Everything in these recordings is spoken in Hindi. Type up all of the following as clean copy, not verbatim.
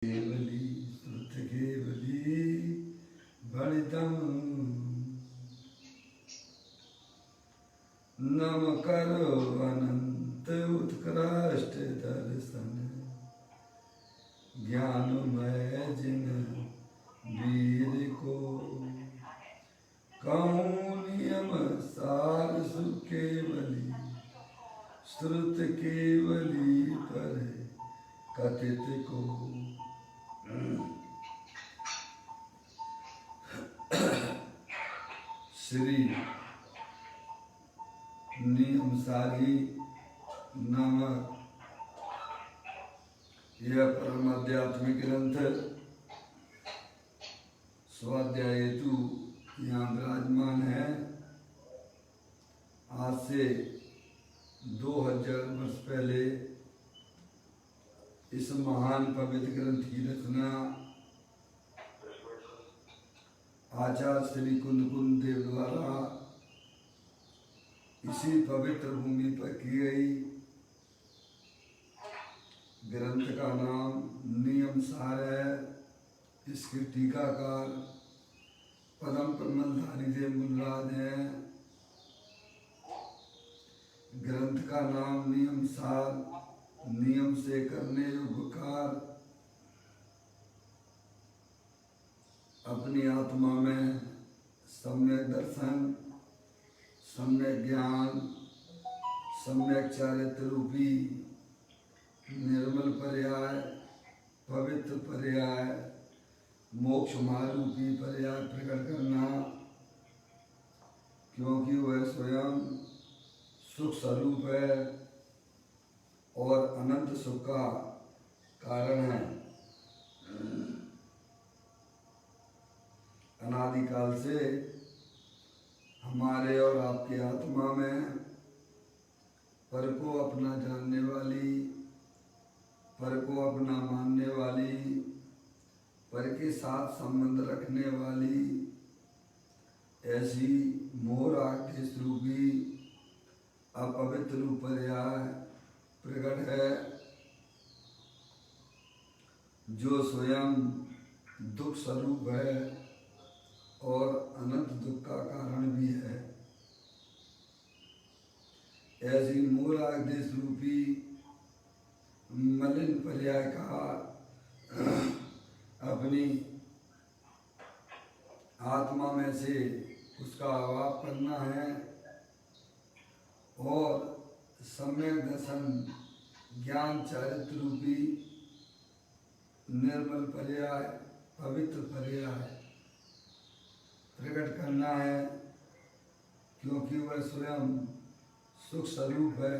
केवली स्तुत केवली भणितम नम करो अनंत उत्कृष्ट दर्शन ज्ञानमय जिन वीर को कहूँ नियम सार सुकेवली श्रुत केवली पर कथित को श्री नियमसारी नामक यह परम आध्यात्मिक ग्रंथ स्वाध्याय हेतु यहाँ विराजमान है। आज से 2000 वर्ष पहले इस महान पवित्र ग्रंथ की रचना आचार्य श्री कुंद देव द्वारा इसी पवित्र भूमि पर की गई। ग्रंथ का नाम नियम सार है। इसके टीकाकार परम प्रमलधारी देव मुनराज हैं। ग्रंथ का नाम नियम सार, नियम से करने योग्य कार्य, अपनी आत्मा में सम्यक दर्शन, सम्यक ज्ञान, सम्यक चारित्र रूपी निर्मल पर्याय, पवित्र पर्याय, मोक्ष मारूपी पर्याय प्रकट करना, क्योंकि वह स्वयं सुख स्वरूप है और अनंत सुख का कारण है। अनादिकाल से हमारे और आपकी आत्मा में पर को अपना जानने वाली, पर को अपना मानने वाली, पर के साथ संबंध रखने वाली ऐसी मोह राग रूपी अपवित्र रूप पर्याय प्रकट है, जो स्वयं दुख स्वरूप है और अनंत दुख का कारण भी है। ऐसी मूलादेश रूपी मलिन पर्याय का अपनी आत्मा में से उसका अभाव करना है और सम्यक दर्शन ज्ञान चारित्र रूपी निर्मल पर्याय, पवित्र पर्याय प्रकट करना है, क्योंकि वह स्वयं सुख स्वरूप है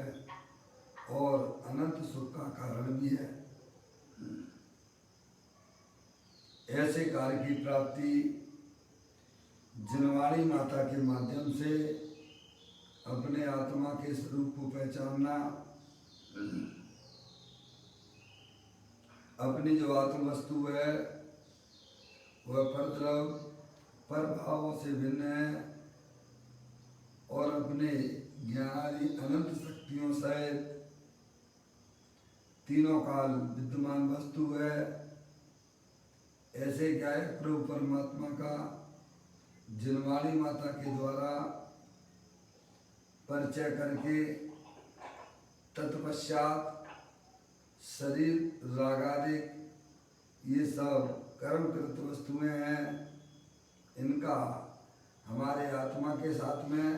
और अनंत सुख का कारण भी है। ऐसे कार्य की प्राप्ति जिनवाणी माता के माध्यम से अपने आत्मा के स्वरूप को पहचानना, अपनी जो आत्म वस्तु है वह परद्रव पर भावों से भिन्न है और अपने ज्ञानादि अनंत शक्तियों सहित तीनों काल विद्यमान वस्तु है। ऐसे गायक प्रभु परमात्मा का जिनवाणी माता के द्वारा परिचय करके तत्पश्चात शरीर रागादिक ये सब कर्मकृत वस्तुएं हैं, इनका हमारे आत्मा के साथ में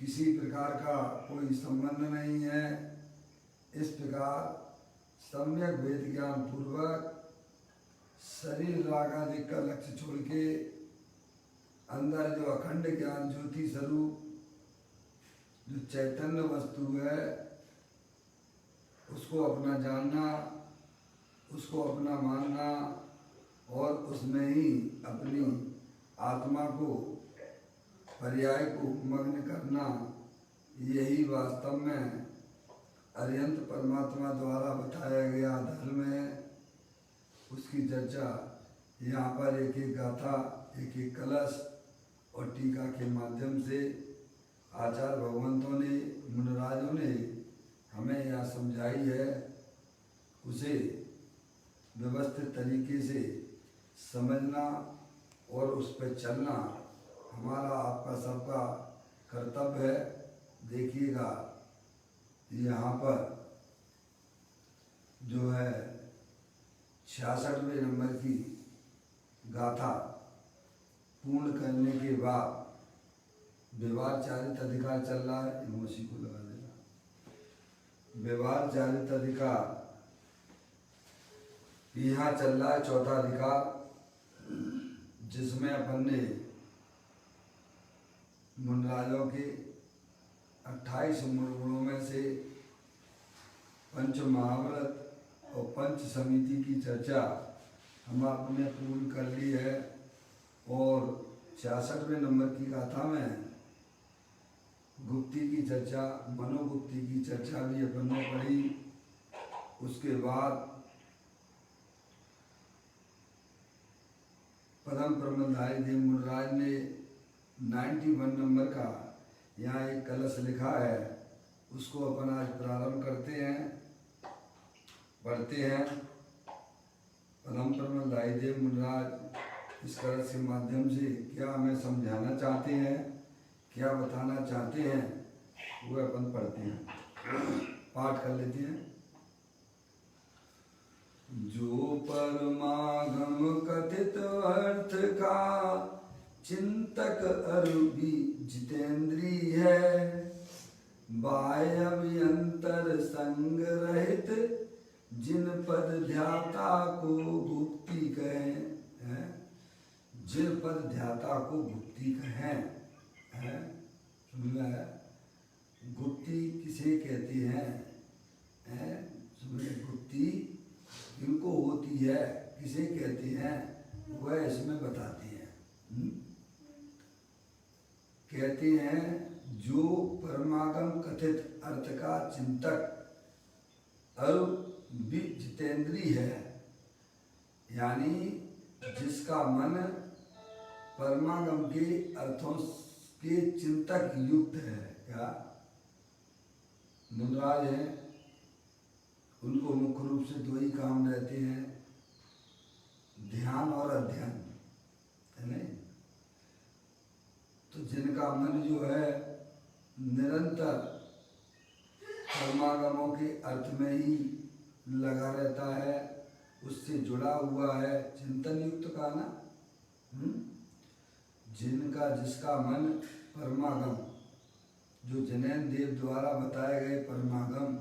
किसी प्रकार का कोई संबंध नहीं है। इस प्रकार सम्यक वेद ज्ञान पूर्वक शरीर राग आदि का लक्ष्य छोड़ के अंदर जो अखंड ज्ञान ज्योति स्वरूप जो चैतन्य वस्तु है उसको अपना जानना, उसको अपना मानना और उसमें ही अपनी आत्मा को पर्याय को मग्न करना, यही वास्तव में अरिहंत परमात्मा द्वारा बताया गया धर्म है। उसकी चर्चा यहाँ पर एक एक गाथा, एक एक कलश और टीका के माध्यम से आचार्य भगवंतों ने, मुनराजों ने हमें यहाँ समझाई है। उसे व्यवस्थित तरीके से समझना और उस पर चलना हमारा आपका सबका कर्तव्य है। देखिएगा यहाँ पर जो है 66वें नंबर की गाथा पूर्ण करने के बाद व्यवहार चारित अधिकार चल रहा है, उसी को लगा देना। व्यवहार चारित अधिकार यहाँ चल रहा है चौथा अधिकार, जिसमें अपन ने मुनराजों के 28 मूल गुणों में से पंच महाव्रत और पंच समिति की चर्चा हम आपने पूर्ण कर ली है। और 66वें नंबर की गाथा में गुप्ती की चर्चा, मनोगुप्ती की चर्चा भी अपन ने पढ़ी। उसके बाद परम प्रबंधारी देव मुनराज ने 91 नंबर का यहाँ एक कलश लिखा है, उसको अपन आज प्रारंभ करते हैं, पढ़ते हैं। परम प्रबंधारी देव मुनराज इस कलश के माध्यम से क्या हमें समझाना चाहते हैं, क्या बताना चाहते हैं, वो अपन पढ़ते हैं, पाठ कर लेते हैं। जो परमागम कथित अर्थ का चिंतक अरूपी जितेंद्री है, बाह्य अभ्यंतर संग रहित जिन पद ध्याता को गुप्ती कहें, जिन पद ध्याता को गुप्ती कहें, गुप्ती किसे कहते हैं, गुप्ती किनको होती है, किसे कहते हैं, वह इसमें बताते हैं। कहते हैं जो परमागम कथित अर्थ का चिंतक और जितेंद्री है, यानी जिसका मन परमागम के अर्थों के चिंतक युक्त है। क्या मुनराज हैं, उनको मुख्य रूप से दो ही काम रहते हैं, ध्यान और अध्ययन, है नहीं। तो जिनका मन जो है निरंतर परमागमों के अर्थ में ही लगा रहता है, उससे जुड़ा हुआ है, चिंतन युक्त का ना, जिनका जिसका मन परमागम, जो जैन देव द्वारा बताए गए परमागम,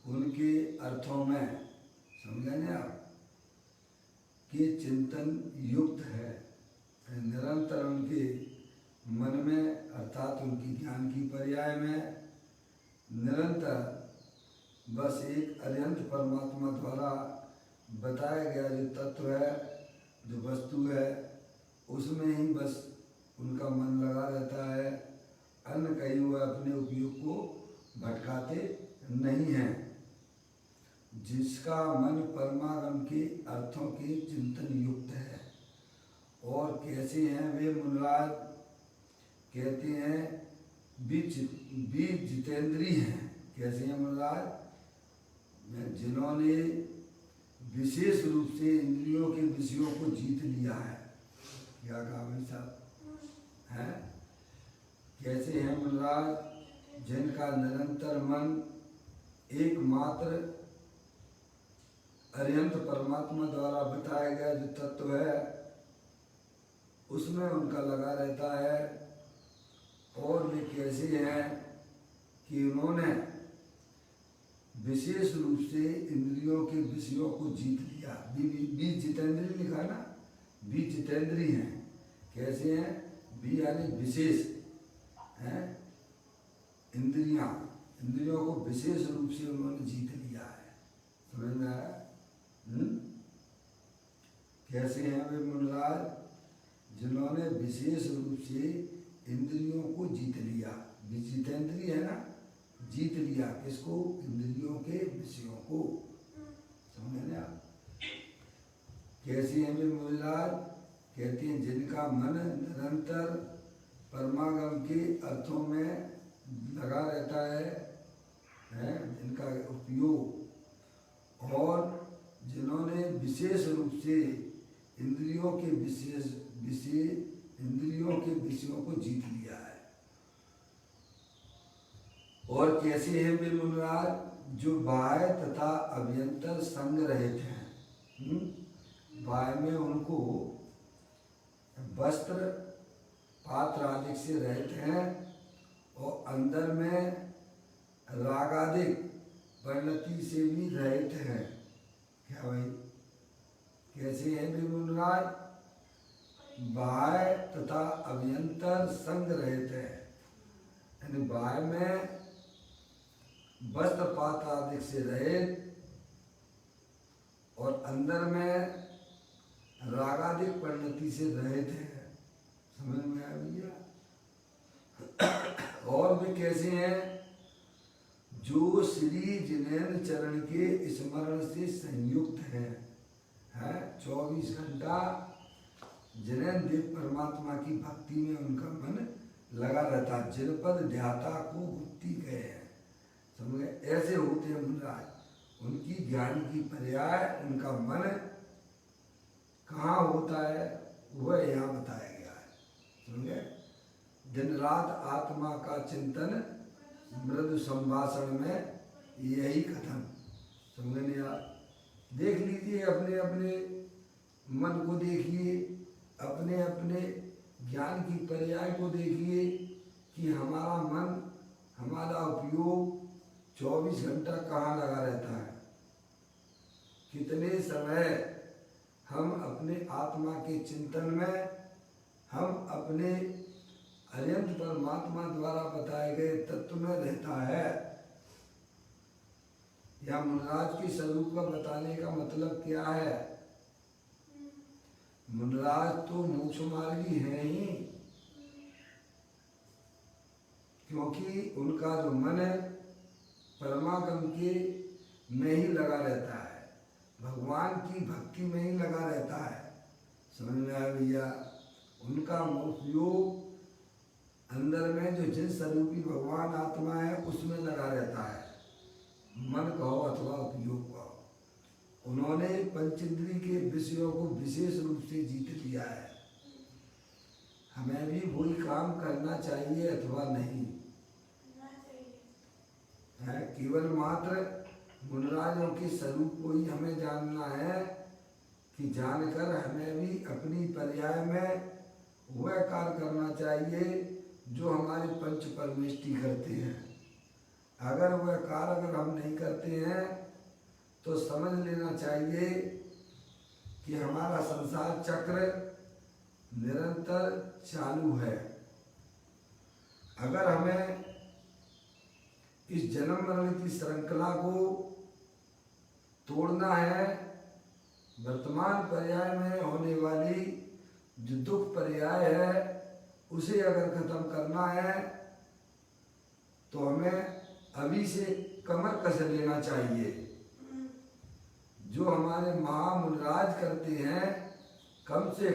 उनके अर्थों में समझेंगे आप कि चिंतन युक्त है, निरंतर उनके मन में अर्थात उनकी ज्ञान की पर्याय में निरंतर बस एक अनंत परमात्मा द्वारा बताया गया जो तत्व है, जो वस्तु है, उसमें ही बस उनका मन लगा रहता है। अन्य कहीं हुए अपने उपयोग को भटकाते नहीं हैं। जिसका मन परमागम के अर्थों के चिंतन युक्त है। और कैसे हैं वे मुनराज, कहते हैं बीज जितेंद्री हैं। कैसे हैं मुनराज, जिन्होंने विशेष रूप से इंद्रियों के विषयों को जीत लिया है। क्या कहा भाई साहब, है कैसे हैं मुनराज, जिनका निरंतर मन एकमात्र अरिहंत परमात्मा द्वारा बताया गया जो तत्व है उसमें उनका लगा रहता है। और वे कैसे हैं कि उन्होंने विशेष रूप से इंद्रियों के विषयों को जीत लिया। बीज जितेंद्री लिखा ना, बीज जितेंद्री हैं। कैसे हैं, बी यानी विशेष हैं, इंद्रियों को विशेष रूप से उन्होंने जीत लिया है। समझ में आया? कैसे हैं वे मुनराज, जिन्होंने विशेष रूप से इंद्रियों को जीत लिया। जितेंद्रिय है ना, जीत लिया किसको, इंद्रियों के विषयों को। समझे आप? कैसे हैं वे मुनराज, कहते हैं जिनका मन निरंतर परमागम के अर्थों में लगा रहता है, जिनका उपयोग और जिन्होंने विशेष रूप से इंद्रियों के विषयों को जीत लिया है। और कैसे हैं वे मुनिराज? जो बाह्य तथा अभ्यंतर संग रहित हैं। बाह्य में उनको वस्त्र पात्र आदि से रहित हैं और अंदर में रागादिक परिणति से भी रहित हैं। क्या भाई? कैसे हैं वे मुनिराज? बाह्य तथा अभ्यंतर संग रहित है, यानी बाह्य में वस्त्र पात्र आदि से रहित और अंदर में रागादिक परिणति से रहित है। समझ में आया भैया? और वे कैसे हैं? जो श्री जिनेन्द्र चरण के स्मरण से संयुक्त हैं। 24 घंटा जिनेन्द्र देव परमात्मा की भक्ति में उनका मन लगा रहता। जिनपद ध्याता को गुप्ति कहे हैं। समझ गए? ऐसे होते हैं मुनिराज। उनकी ज्ञान की पर्याय उनका मन कहाँ होता है वह यहाँ बताया गया है। समझे? दिन रात आत्मा का चिंतन मृदु संभाषण में यही कथन। समझे नहीं आप? देख लीजिए, अपने अपने मन को देखिए, अपने अपने ज्ञान की पर्याय को देखिए कि हमारा मन, हमारा उपयोग 24 घंटा कहाँ लगा रहता है। कितने समय हम अपने आत्मा के चिंतन में, हम अपने अनंत परमात्मा द्वारा बताए गए तत्व में रहता है। या मुनिराज के स्वरूप का बताने का मतलब क्या है? मुनिराज तो मोक्ष मार्गी है ही, क्योंकि उनका जो मन है परमागम के में ही लगा रहता है, भगवान की भक्ति में ही लगा रहता है। समझ में आया भैया? उनका उपयोग अंदर में जो जिन स्वरूपी भगवान आत्मा है उसमें लगा रहता है। मन कहो अथवा उपयोग कहो। उन्होंने पंचेंद्रिय के विषयों को विशेष रूप से जीत लिया है। हमें भी वही काम करना चाहिए अथवा नहीं है? केवल मात्र मुनिराजों के स्वरूप को ही हमें जानना है कि जानकर हमें भी अपनी पर्याय में वह कार्य करना चाहिए जो हमारे पंच परमेष्टि करते हैं। अगर वह कार्य अगर हम नहीं करते हैं तो समझ लेना चाहिए कि हमारा संसार चक्र निरंतर चालू है। अगर हमें इस जन्म मरण की श्रृंखला को तोड़ना है, वर्तमान पर्याय में होने वाली जो दुख पर्याय है उसे अगर खत्म करना है तो हमें अभी से कमर कस लेना चाहिए। जो हमारे महामुनिराज करते हैं, कम से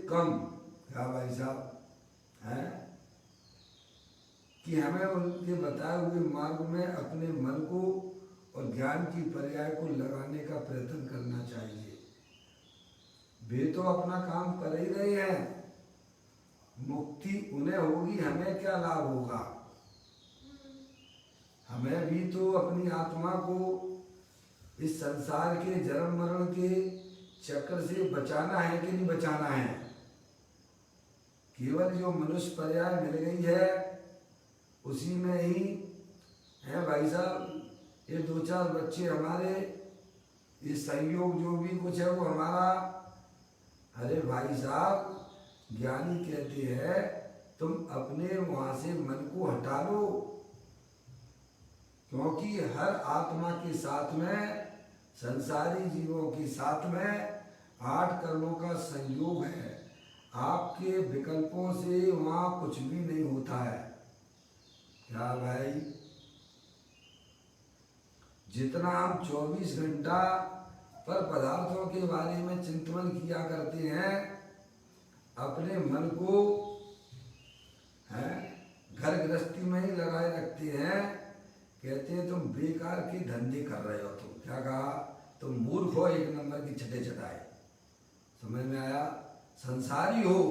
कम क्या भाई साहब हैं, कि हमें उनके बताए हुए मार्ग में अपने मन को और ज्ञान की पर्याय को लगाने का प्रयत्न करना चाहिए। वे तो अपना काम कर ही रहे हैं, मुक्ति उन्हें होगी, हमें क्या लाभ होगा? हमें भी तो अपनी आत्मा को इस संसार के जन्म मरण के चक्र से बचाना है कि नहीं बचाना है? केवल जो मनुष्य पर्याय मिल गई है उसी में ही है भाई साहब। ये 2-4 बच्चे हमारे, ये संयोग जो भी कुछ है वो हमारा। अरे भाई साहब, ज्ञानी कहते हैं तुम अपने वहां से मन को हटा लो, क्योंकि हर आत्मा के साथ में, संसारी जीवों के साथ में 8 कर्मों का संयोग है। आपके विकल्पों से वहां कुछ भी नहीं होता है। क्या भाई? जितना हम 24 घंटा पर पदार्थों के बारे में चिंतन किया करते हैं, अपने मन को घर गृहस्थी में ही लगाए रखते हैं, कहते हैं तुम बेकार के धंधे कर रहे हो। तुम क्या कहा? तुम मूर्ख हो, एक नंबर की छठे चटाए। समझ में आया? संसारी हो।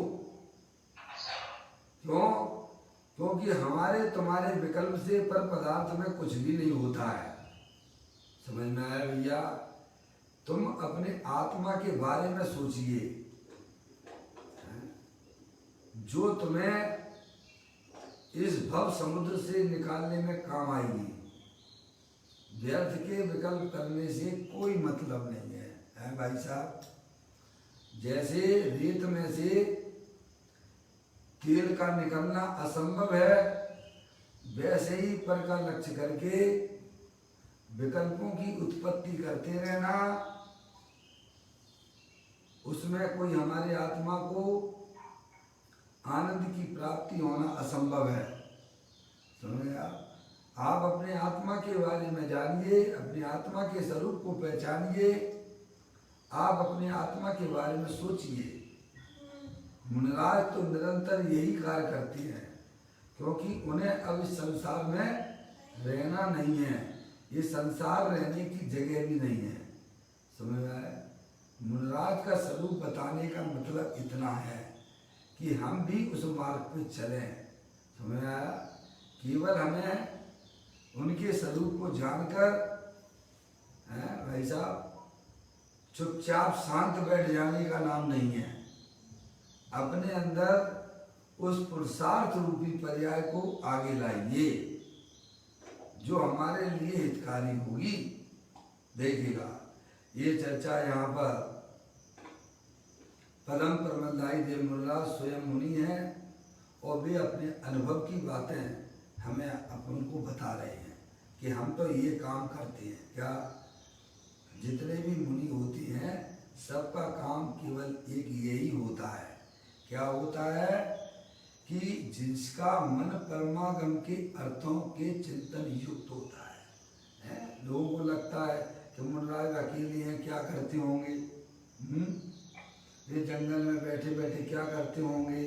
क्यों? क्योंकि हमारे तुम्हारे विकल्प से पर पदार्थ में कुछ भी नहीं होता है। समझ में आया भैया? तुम अपने आत्मा के बारे में सोचिए, जो तुम्हें इस भव समुद्र से निकालने में काम आएगी। व्यर्थ के विकल्प करने से कोई मतलब नहीं है भाई साहब? जैसे रेत में से तेल का निकलना असंभव है, वैसे ही पर का लक्ष्य करके विकल्पों की उत्पत्ति करते रहना, उसमें कोई हमारे आत्मा को आनंद की प्राप्ति होना असंभव है। समझे आप अपने आत्मा के बारे में जानिए, अपने आत्मा के स्वरूप को पहचानिए, आप अपने आत्मा के बारे में सोचिए। मुनिराज तो निरंतर यही कार्य करते हैं, क्योंकि उन्हें अब इस संसार में रहना नहीं है। ये संसार रहने की जगह भी नहीं है। समझ में आया? मुनिराज का स्वरूप बताने का मतलब इतना है कि हम भी उस मार्ग पे चलें। समझ में आया? केवल हमें उनके स्वरूप को जानकर भाई साहब चुपचाप शांत बैठ जाने का नाम नहीं है। अपने अंदर उस पुरुषार्थ रूपी पर्याय को आगे लाइए, जो हमारे लिए हितकारी होगी। देखिएगा, ये चर्चा यहाँ पर परम परमदायी देव मुनिराज स्वयं मुनि हैं, और वे अपने अनुभव की बातें हमें अपन को बता रहे हैं कि हम तो ये काम करते हैं। क्या? जितने भी मुनि होते हैं सबका काम केवल एक यही होता है। क्या होता है? कि जिसका मन परमागम के अर्थों के चिंतन युक्त होता है। लोगों को लगता है कि मुनिराज अकेले हैं, क्या करते होंगे, ये जंगल में बैठे बैठे क्या करते होंगे।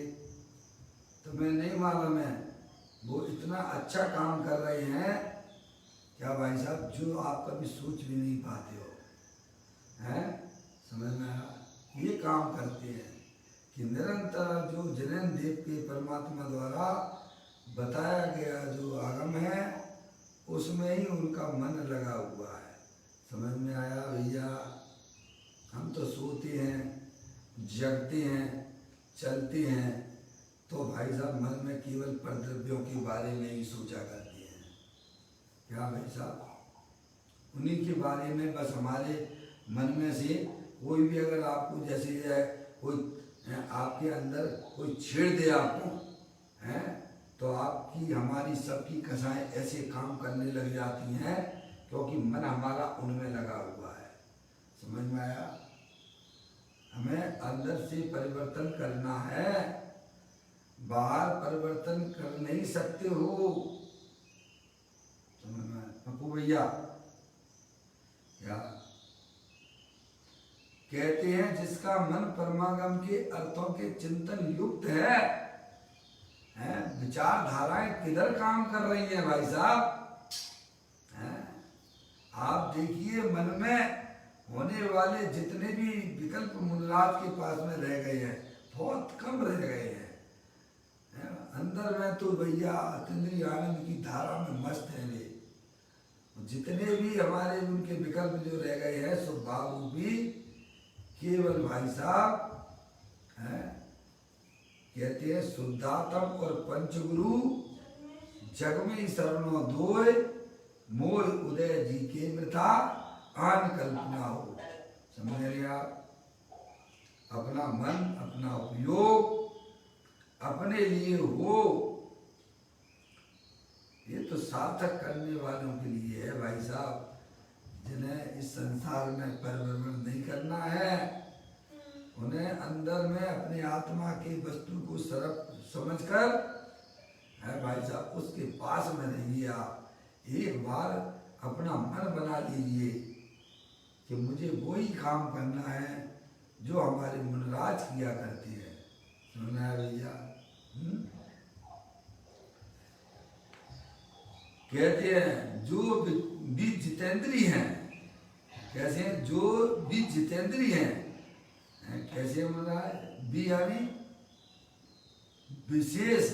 तो मैं नहीं मालूम है, वो इतना अच्छा काम कर रहे हैं, क्या भाई साहब, जो आप कभी सोच भी नहीं पाते हो। हैं? समझ में आया? ये काम करते हैं कि निरंतर जो जैन देव के परमात्मा द्वारा बताया गया जो आगम है, उसमें ही उनका मन लगा हुआ है। समझ में आया भैया? हम तो सोते हैं, जगते हैं, चलते हैं, तो भाई साहब मन में केवल परद्रव्यों के बारे में ही सोचा करते हैं। क्या भाई साहब? उन्हीं के बारे में बस हमारे मन में से कोई भी अगर आपको जैसे है, कोई आपके अंदर कोई छेड़ दे आपको, हैं, तो आपकी हमारी सबकी कसाएं ऐसे काम करने लग जाती हैं, क्योंकि मन हमारा उनमें लगा हुआ है। समझ में आया? हमें अंदर से परिवर्तन करना है, बाहर परिवर्तन कर नहीं सकते हो। समझ में आया पप्पू भैया? क्या कहते हैं? जिसका मन परमागम के अर्थों के चिंतन युक्त है, विचारधाराएं किधर काम कर रही हैं भाई साहब? आप देखिए, मन में होने वाले जितने भी विकल्प मुनिराज के पास में रह गए हैं, बहुत कम रह गए हैं। अंदर में तो भैया अतीन्द्रिय आनंद की धारा में मस्त है वे। जितने भी हमारे उनके विकल्प जो रह गए हैं, सो बाबू भी केवल भाई साहब कहते हैं शुद्धात्म और पंचगुरु जग में शरणों दोय, मोह उदय जी के मृथा आन कल्पना हो। समझ रहे आप? अपना मन, अपना उपयोग अपने लिए हो, ये तो सार्थक करने वालों के लिए है भाई साहब। जिन्हें इस संसार में परिभ्रमण नहीं करना है, उन्हें अंदर में अपने आत्मा की वस्तु को सरप समझकर है भाई साहब, उसके पास में रहिए। आप एक बार अपना मन बना लीजिए कि मुझे वही काम करना है जो हमारे मुनिराज किया करते हैं। सुना है भैया? कहते हैं जो भी जितेंद्री हैं, कैसे हैं जो भी जितेंद्री हैं, कैसे बोल रहा है, बी यानी विशेष,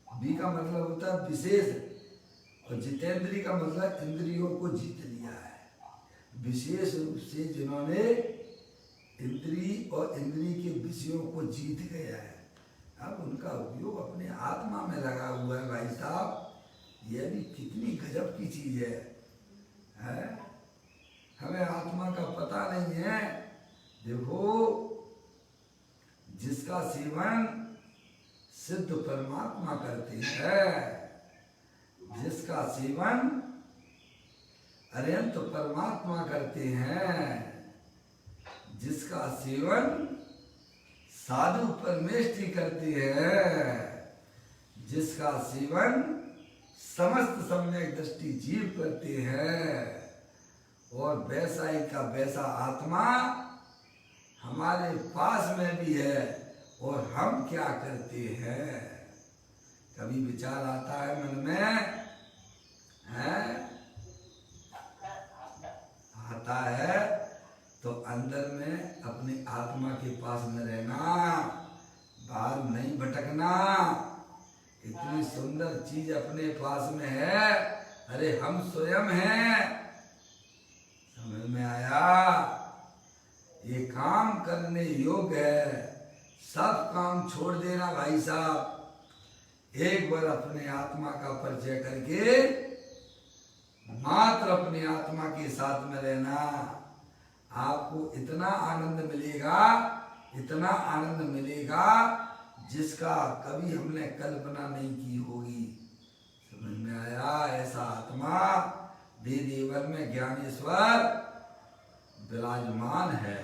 बी का मतलब होता है विशेष, और जितेंद्री का मतलब इंद्रियों को जीत लिया है। विशेष रूप से जिन्होंने इंद्री और इंद्री के विषयों को जीत गया है, अब उनका उपयोग अपने आत्मा में लगा हुआ है। भाई साहब, यह भी कितनी गजब की चीज है? हमें आत्मा का पता नहीं है। देखो, जिसका सेवन सिद्ध परमात्मा करते हैं, जिसका सेवन अनंत परमात्मा करते हैं, जिसका सेवन साधु परमेष्ठी करते हैं, जिसका सेवन समस्त सम्यक दृष्टि जीव करते हैं, और वैसा ही का वैसा आत्मा हमारे पास में भी है, और हम क्या करते हैं? कभी विचार आता है मन में, आता है तो अंदर में अपनी आत्मा के पास में रहना, बाहर नहीं भटकना। इतनी सुंदर चीज अपने पास में है, अरे हम स्वयं हैं। समझ में आया? ये काम करने योग्य है। सब काम छोड़ देना भाई साहब, एक बार अपने आत्मा का परिचय करके मात्र अपने आत्मा के साथ में रहना, आपको इतना आनंद मिलेगा, इतना आनंद मिलेगा जिसका कभी हमने कल्पना नहीं की होगी। समझ में आया? ऐसा आत्मा देवर में ज्ञानेश्वर विराजमान है।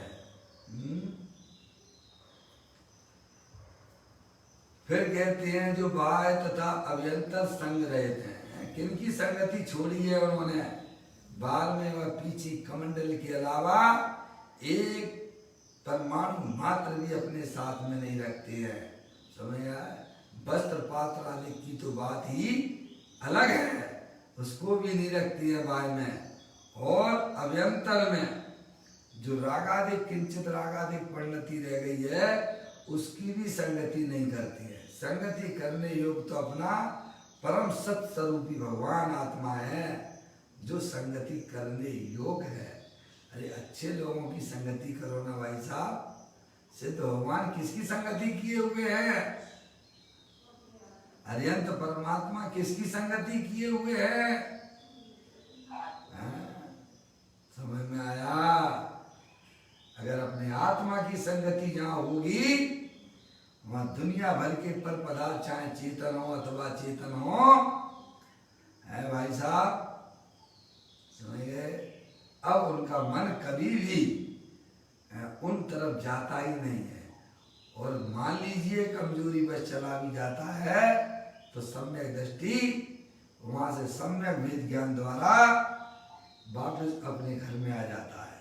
फिर कहते हैं जो बाह्य तथा अभ्यंतर संग रहते हैं, किनकी संगति छोड़ी है उन्होंने? बाहर में वह पीछे कमंडल के अलावा एक परमाणु मात्र भी अपने साथ में नहीं रखते हैं। समझ आया? वस्त्र पात्र आदि की तो बात ही अलग है, उसको भी नहीं रखती है बाहर में। और अभ्यंतर में जो रागाधिक किंचित रागाधिक परिणति रह गई है, उसकी भी संगति नहीं करती है। संगति करने योग तो अपना परम सत स्वरूपी भगवान आत्मा है जो संगति करने योग्य है। अरे अच्छे लोगों की संगति करो ना भाई साहब। सिद्ध भगवान किसकी संगति किए हुए हैं? अरियंत परमात्मा किसकी संगति किए हुए हैं? समझ में आया? अगर अपने आत्मा की संगति जहां होगी, वहां दुनिया भर के पर पदार्थ चाहे चेतन हो अथवा चेतन हो, है भाई साहब, समझ गए? अब उनका मन कभी भी उन तरफ जाता ही नहीं है। और मान लीजिए कमजोरी बस चला भी जाता है तो सम्यक दृष्टि वहां से सम्यक वेद ज्ञान द्वारा वापस अपने घर में आ जाता है।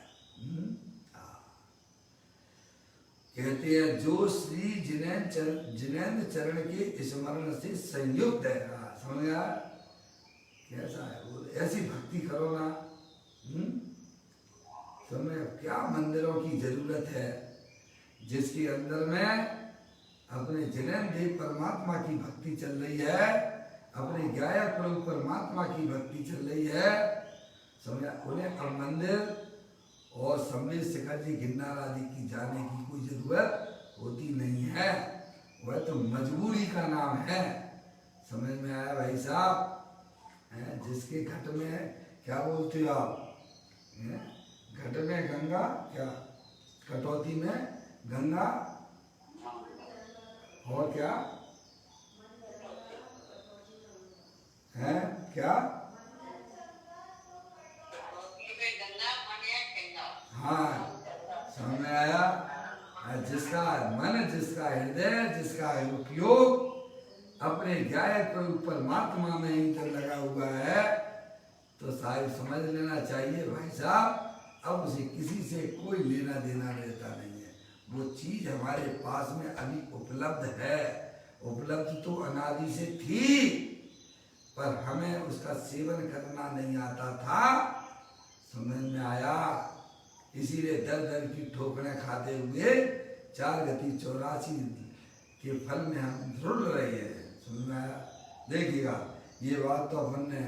कहते हैं जो श्री जिनेंद्र चरण के स्मरण से संयुक्त है। समझ गया? कैसा है वो? ऐसी भक्ति करो ना। समय क्या मंदिरों की जरूरत है जिसके अंदर में अपने जिनेंद्र देव परमात्मा की भक्ति चल रही है, अपने गायक प्रभु परमात्मा की भक्ति चल रही है। समझ? उन्हें अब मंदिर और सम्मेद शिखर जी गिरनार आदि की जाने की कोई जरूरत होती नहीं है, वह तो मजबूरी का नाम है। समझ में आया भाई साहब? जिसके घट में क्या बोलते हो आप? घट में गंगा, क्या कटौती में गंगा, और क्या है? क्या? हाँ, समझ में आया? जिसका मन, जिसका हृदय, जिसका उपयोग अपने गायक प्रभु परमात्मा में ही तो लगा हुआ है, तो साहिब समझ लेना चाहिए भाई साहब, अब उसे किसी से कोई लेना देना रहता नहीं है। वो चीज हमारे पास में अभी उपलब्ध है, उपलब्ध तो अनादि से थी, पर हमें उसका सेवन करना नहीं आता था, समझ में आया। इसीलिए दर दर की ठोकरें खाते हुए 4 गति 84 के फल में हम रुल रहे हैं, समझ में आया। देखिएगा ये बात तो अपन ने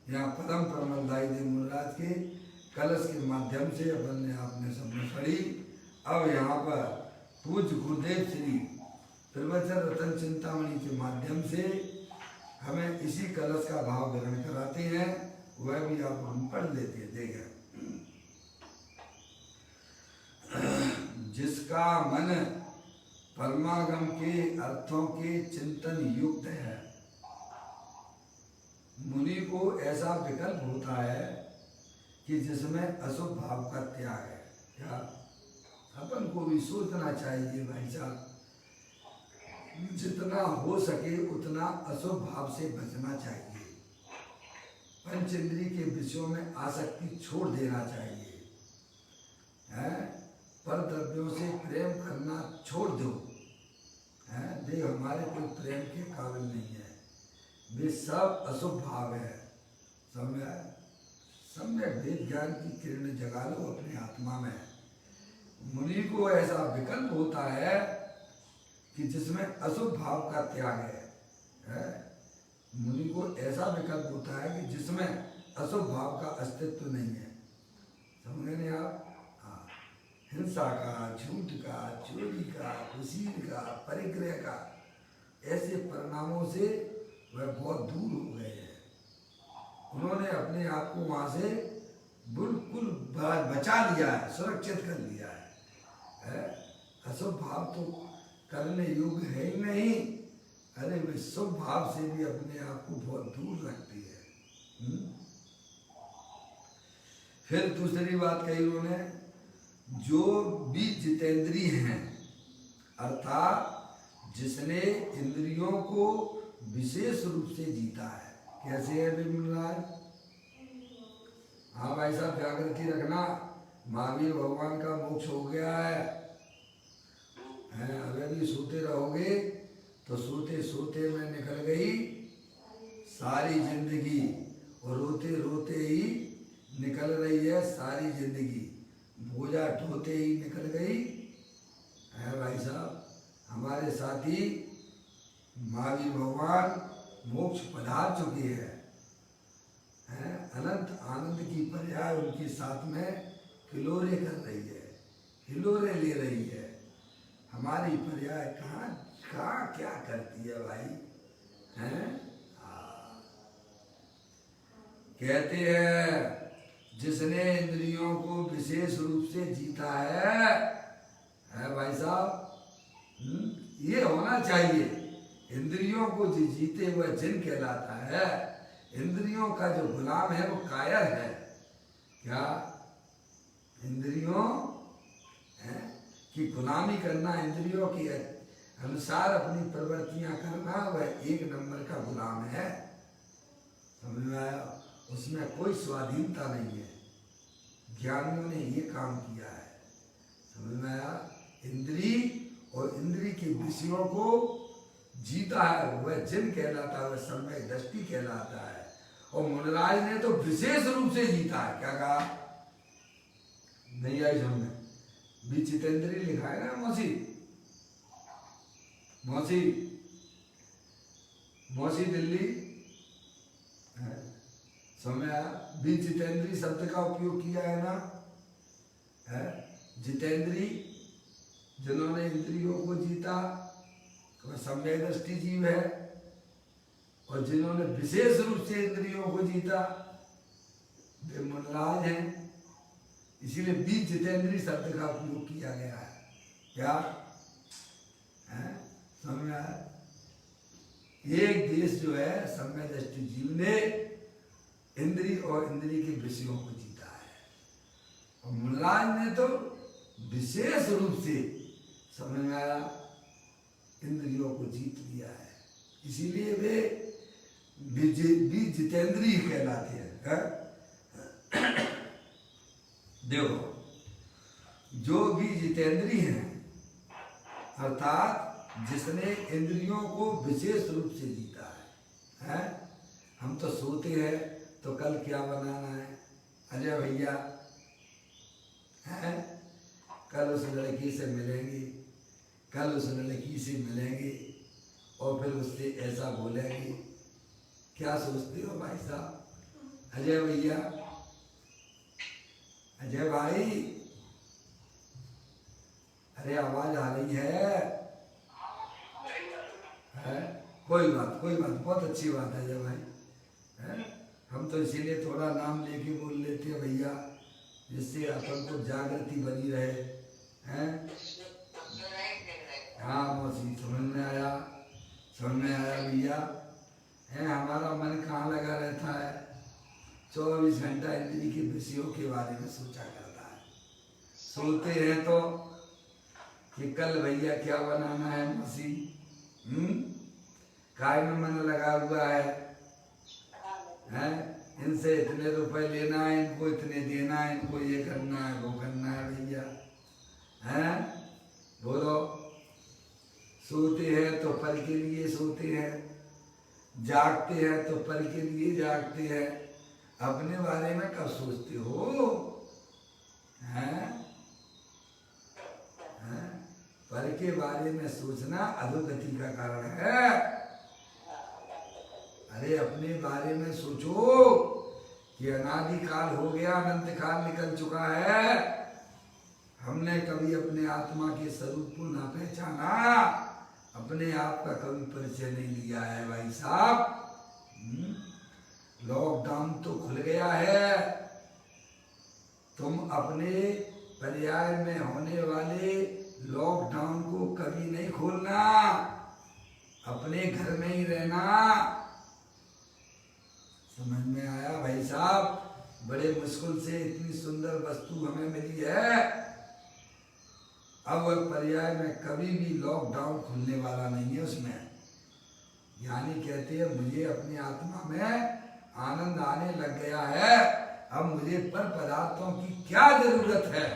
यहाँ परम परमलदायी देव मुनिराज के कलश के माध्यम से अपन ने आपने सबने पढ़ी। अब यहाँ पर पूज्य गुरुदेव श्री प्रवचन रतन चिंतामणि के माध्यम से हमें इसी कलश का भाव ग्रहण कराते हैं, वह भी आप हम पढ़ लेते हैं। देखें, जिसका मन परमागम के अर्थों के चिंतन युक्त है, मुनि को ऐसा विकल्प होता है कि जिसमें अशुभ भाव का त्याग है। क्या अपन को भी सोचना चाहिए भाई साहब, जितना हो सके उतना अशुभ भाव से बचना चाहिए, पंच इंद्रिय के विषयों में आसक्ति छोड़ देना चाहिए, है पर द्रव्यों से प्रेम करना छोड़ दो। है देख हमारे कोई प्रेम के काबिल नहीं है, वे सब अशुभ भाव है। सम्यक वेद ज्ञान की किरण जगा लो अपने आत्मा में। मुनि को ऐसा विकल्प होता है कि जिसमें अशुभ भाव का त्याग है। मुनि को ऐसा विकल्प होता है कि जिसमें अशुभ भाव का अस्तित्व नहीं है। समझ गए आप? हाँ, हिंसा का, झूठ का, चोरी का, कुसीर का, परिग्रह का, ऐसे परिणामों से वह बहुत दूर हो गए हैं। उन्होंने अपने आप को वहाँ से बिल्कुल बचा लिया है, सुरक्षित कर लिया है। अशुभ भाव तो करने योग्य है ही नहीं, अरे वे शुभ भाव से भी अपने आप को बहुत दूर रखती है। फिर दूसरी बात कही उन्होंने, जो भी जितेंद्रीय हैं, अर्थात जिसने इंद्रियों को विशेष रूप से जीता है। कैसे है बिमराज? हाँ भाई साहब, जागृति रखना, महावीर भगवान का मोक्ष हो गया है। अगर भी सोते रहोगे तो सोते सोते में निकल गई सारी जिंदगी, और रोते रोते ही निकल रही है सारी जिंदगी, बोझा ढोते ही निकल गई है। भाई साहब, हमारे साथी महावीर भगवान मोक्ष पधार चुके हैं, अनंत आनंद की पर्याय उनके साथ में किलोरे कर रही है, हिलोरे ले रही है। हमारी पर्याय कहाँ कहाँ क्या करती है भाई, हैं? कहते हैं जिसने इंद्रियों को विशेष रूप से जीता है भाई साहब, ये होना चाहिए। इंद्रियों को जो जीते हुए जिन कहलाता है। इंद्रियों का जो गुलाम है वो कायर है। क्या? इंद्रियों की गुलामी करना, इंद्रियों के अनुसार अपनी प्रवृत्तियां करना, वह 1 नंबर का गुलाम है। समझ में आया? उसमें कोई स्वाधीनता नहीं है। ज्ञानियों ने ये काम किया है। समझ में आया? इंद्री और इंद्री के विषयों को जीता है, वह जिन कहलाता है, वह सम्यक दृष्टि कहलाता है। और मुनिराज ने तो विशेष रूप से जीता है। क्या कहा? नहीं आई समझ? विचितेंद्री लिखा है ना मौसी, मौसी मौसी दिल्ली, समय आया? विचितेंद्री शब्द का उपयोग किया है ना, है? जितेंद्री जिन्होंने इंद्रियों को जीता वह सम्यक दृष्टि जीव है, और जिन्होंने विशेष रूप से इंद्रियों को जीता वे मुनिराज हैं। इसीलिए बीज जितेंद्री शब्द का उपयोग किया गया है। क्या है? समझ आया? एक देश जो है सम्यक दृष्टि जीव ने इंद्री और इंद्री के विषयों को जीता है, और मुनिराज ने तो विशेष रूप से, समझ में आया, इंद्रियों को जीत लिया है। इसीलिए वे बीज जितेंद्रीय कहलाते हैं। देखो, जो भी जितेंद्रीय हैं, अर्थात जिसने इंद्रियों को विशेष रूप से जीता है, हम तो सोते हैं तो कल क्या बनाना है अजय भैया, हैं? कल उस लड़की से मिलेंगे, कल उस लड़की से मिलेंगे और फिर उससे ऐसा बोलेंगे। क्या सोचते हो भाई साहब? अजय भैया, अजय भाई, अरे आवाज आ रही है? कोई बात, बहुत अच्छी बात है अजय भाई, है? हम तो इसीलिए थोड़ा नाम लेके बोल लेते हैं भैया, जिससे अपन को जागृति बनी रहे, हैं? हाँ मौसी, समझ में आया भैया, है? हमारा मन कहाँ लगा रहता है? 24 घंटा इंद्री के विषयों के बारे में सोचा करता है। सोते हैं तो कि कल भैया क्या बनाना है मौसी, काय में मन लगा हुआ है, हैं? इनसे इतने रुपए लेना है, इनको इतने देना है, इनको ये करना है, वो करना है भैया, हैं? बोलो। सोते हैं तो पल के लिए सोते हैं, जागते हैं तो पल के लिए जागते हैं। अपने बारे में कब सोचते हो? हैं? पल के बारे में सोचना अधोगति का कारण है। अरे अपने बारे में सोचो कि अनादि काल हो गया, अनंत काल निकल चुका है, हमने कभी अपने आत्मा के स्वरूप को ना पहचाना, अपने आप का कभी परिचय नहीं लिया है भाई साहब। लॉकडाउन तो खुल गया है, तुम अपने पर्याय में होने वाले लॉकडाउन को कभी नहीं खोलना, अपने घर में ही रहना। समझ में आया भाई साहब? बड़े मुश्किल से इतनी सुंदर वस्तु हमें मिली है, अब वह पर्याय में कभी भी लॉकडाउन खुलने वाला नहीं है उसमें। ज्ञानी कहते हैं मुझे अपनी आत्मा में आनंद आने लग गया है, अब मुझे पर पदार्थों की क्या जरूरत है?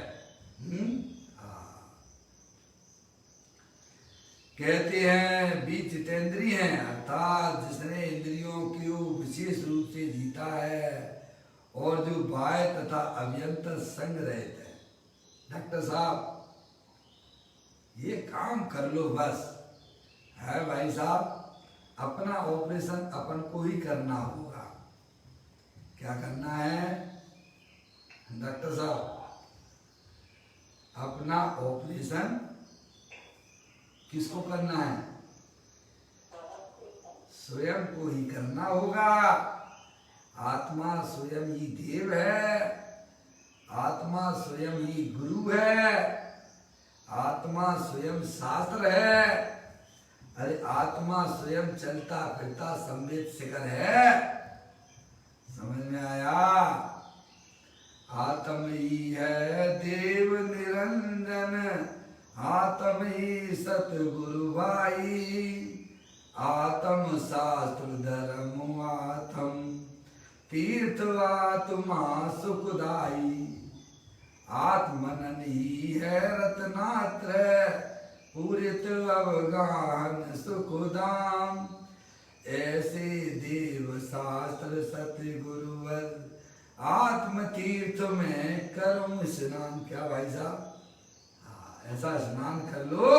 कहते हैं बीज जितेंद्रिय हैं, अर्थात जिसने इंद्रियों को विशेष रूप से जीता है और जो बाह्य तथा अभ्यंतर संग रहित है। डॉक्टर साहब ये काम कर लो बस, है भाई साहब? अपना ऑपरेशन अपन को ही करना होगा। क्या करना है डॉक्टर साहब? अपना ऑपरेशन किसको करना है? स्वयं को ही करना होगा। आत्मा स्वयं ही देव है, आत्मा स्वयं ही गुरु है, आत्मा स्वयं शास्त्र है। अरे आत्मा स्वयं चलता फिरता संवेद शिखर है। समझ में आया? आत्म ही है देव निरंजन, आत्म ही सतगुरु भाई, आत्म शास्त्र धर्म आत्म तीर्थ आत्मा सुखदाई, आत्मनन ही है रत्नात्रय, पूरित अवगान सुखदाम। ऐसे देव शास्त्र सतगुरुवर, आत्म तीर्थ में करूं स्नान। क्या भाई साहब? ऐसा स्नान कर लो,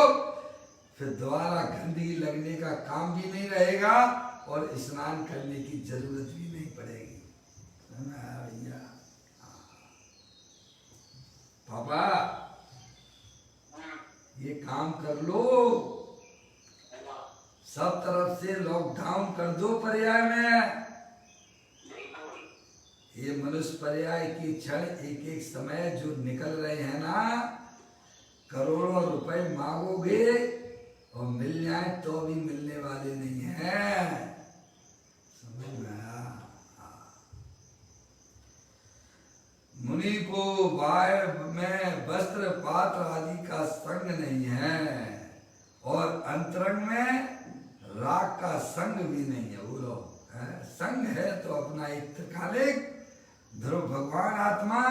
फिर दोबारा गंदगी लगने का काम भी नहीं रहेगा और स्नान करने की जरूरत भी नहीं पड़ेगी। भैया पापा ये काम कर लो, सब तरफ से लॉकडाउन कर दो पर्याय में। ये मनुष्य पर्याय की क्षण एक एक समय जो निकल रहे हैं ना, करोड़ों रुपए मांगोगे और मिल जाए तो भी मिलने वाले नहीं हैं। समझ में आया? मुनि को बाह्य में वस्त्र पात्र आदि का संग नहीं है और अंतरंग में राग का संग भी नहीं है। बोलो संग है तो अपना एक त्रिकालिक ध्रुव भगवान आत्मा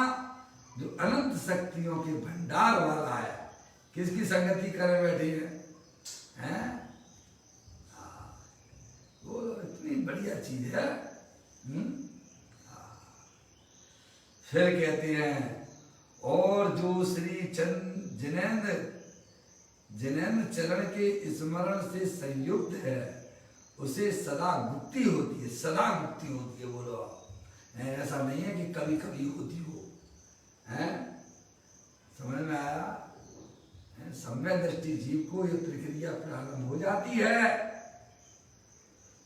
जो अनंत शक्तियों के भंडार वाला है, किसकी संगति करे बैठी है? वो इतनी बढ़िया चीज है। फिर कहते हैं और जो श्री चंद जिनेन्द्र चरण के स्मरण से संयुक्त है उसे सदा मुक्ति होती है, सदा मुक्ति होती है। बोलो ऐसा नहीं है कि कभी कभी होती हो, हैं? समझ में आया? सम्यक दृष्टि जीव को ये प्रक्रिया प्रारंभ हो जाती है।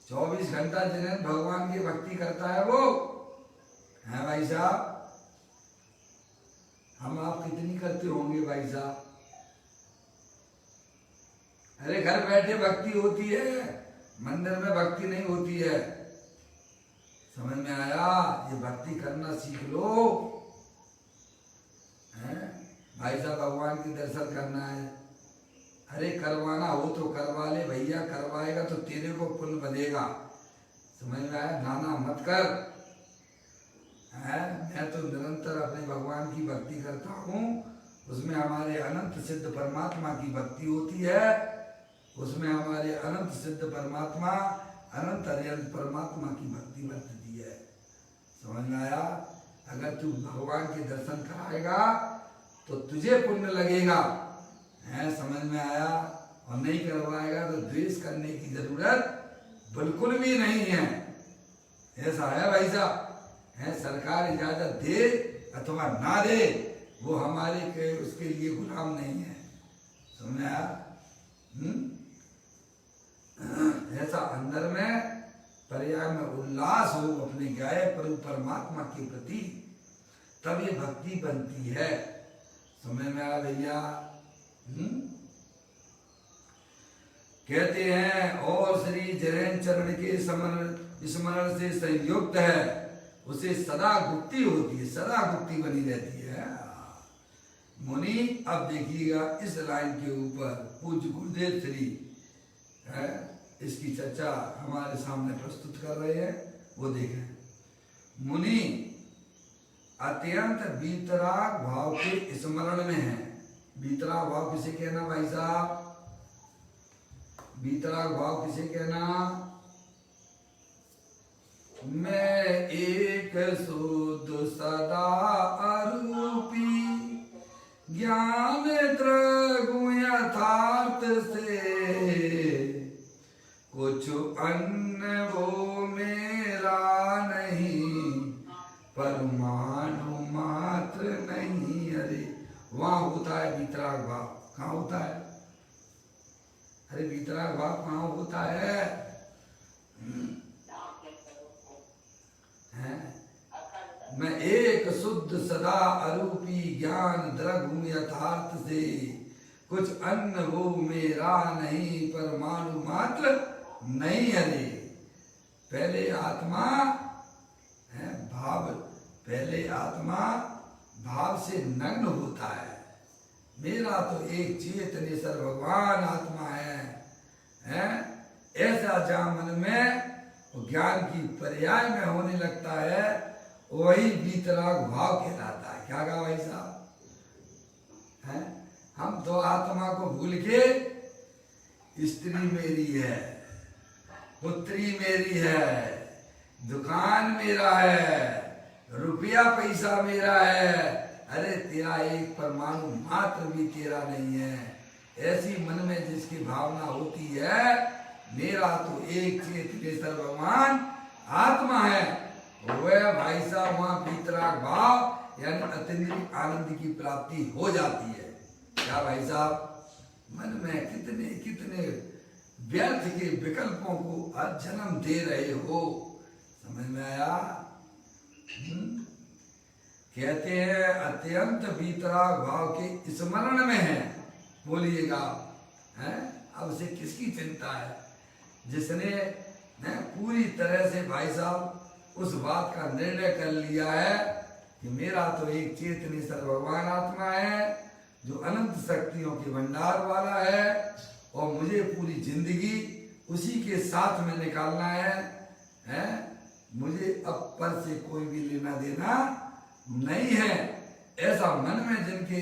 24 घंटा जिनेन्द्र भगवान की भक्ति करता है वो, है भाई साहब? हम आप कितनी करते होंगे भाई साहब? अरे घर बैठे भक्ति होती है, मंदिर में भक्ति नहीं होती है। समझ में आया? ये भक्ति करना सीख लो, हैं? भाई साहब भगवान के दर्शन करना है, अरे करवाना हो तो करवा ले भैया, करवाएगा तो तेरे को पुण्य बनेगा। समझ में आया? नाना मत कर, है? मैं तो निरंतर अपने भगवान की भक्ति करता हूँ, उसमें हमारे अनंत सिद्ध परमात्मा की भक्ति होती है, उसमें हमारे अनंत सिद्ध परमात्मा अनंत अरिहंत परमात्मा की भक्ति बरतती है। समझ में आया? अगर तू भगवान के दर्शन कराएगा तो तुझे पुण्य लगेगा, है? समझ में आया? और नहीं करवाएगा तो द्वेष करने की जरूरत बिल्कुल भी नहीं है। ऐसा है भाई साहब, है? सरकार इजाजत दे अथवा ना दे, वो हमारे के उसके लिए गुलाम नहीं है। समझ में आया? ऐसा अंदर में पर्याय में उल्लास हो अपने गाय प्रभु परमात्मा के प्रति, तब ये भक्ति बनती है। समझ में आया भैया? कहते हैं और श्री जिनेन्द्र चरण के स्मरण से संयुक्त है उसे सदा गुप्ति होती है, सदा गुप्ति बनी रहती है। मुनि अब देखिएगा इस लाइन के ऊपर पूज्य गुरुदेव श्री है इसकी चर्चा हमारे सामने प्रस्तुत कर रहे हैं, वो देखें। मुनि अत्यंत वीतराग भाव के स्मरण में है। वीतराग भाव किसे कहना भाई साहब? वीतराग भाव किसे कहना? मैं एक शुद्ध सदा अरूपी ज्ञान त्रगुण यथार्थ से, कुछ अन्य वो मेरा नहीं परमाणु मात्र नहीं। अरे वहां होता है वीतराग भाव, कहाँ होता है? अरे वीतराग भाव कहाँ होता है? मैं एक शुद्ध सदा अरूपी ज्ञान द्रगुण यथार्थ से, कुछ अन्य वो मेरा नहीं परमाणु मात्र नहीं। अरे पहले आत्मा है भाव, पहले आत्मा भाव से नग्न होता है। मेरा तो एक चेतनेश्वर भगवान आत्मा है, ऐसा जहाँ मन में ज्ञान की पर्याय में होने लगता है, वही वीतराग भाव कहलाता है। क्या कहा भाई साहब? हैं? हम तो आत्मा को भूल के स्त्री मेरी है, पुत्री मेरी है, दुकान मेरा है, रुपया पैसा मेरा है, अरे तेरा एक परमाणु मात्र भी तेरा नहीं है। ऐसी मन में जिसकी भावना होती है मेरा तो एक चेतनेश्वर भगवान आत्मा है, वह भाई साहब वहां वीतराग भाव यानी अत्यंत आनंद की प्राप्ति हो जाती है। क्या भाई साहब? मन में कितने कितने व्यर्थ के विकल्पों को आज जन्म दे रहे हो। समझ में आया? कहते हैं अत्यंत वीतराग भाव के स्मरण में है। बोलिएगा, हैं? अब से किसकी चिंता है? जिसने पूरी तरह से भाई साहब उस बात का निर्णय कर लिया है कि मेरा तो एक चेतनेश्वर भगवान आत्मा है जो अनंत शक्तियों के भंडार वाला है, और मुझे पूरी जिंदगी उसी के साथ में निकालना है? मुझे अब पर से कोई भी लेना देना नहीं है। ऐसा मन में जिनके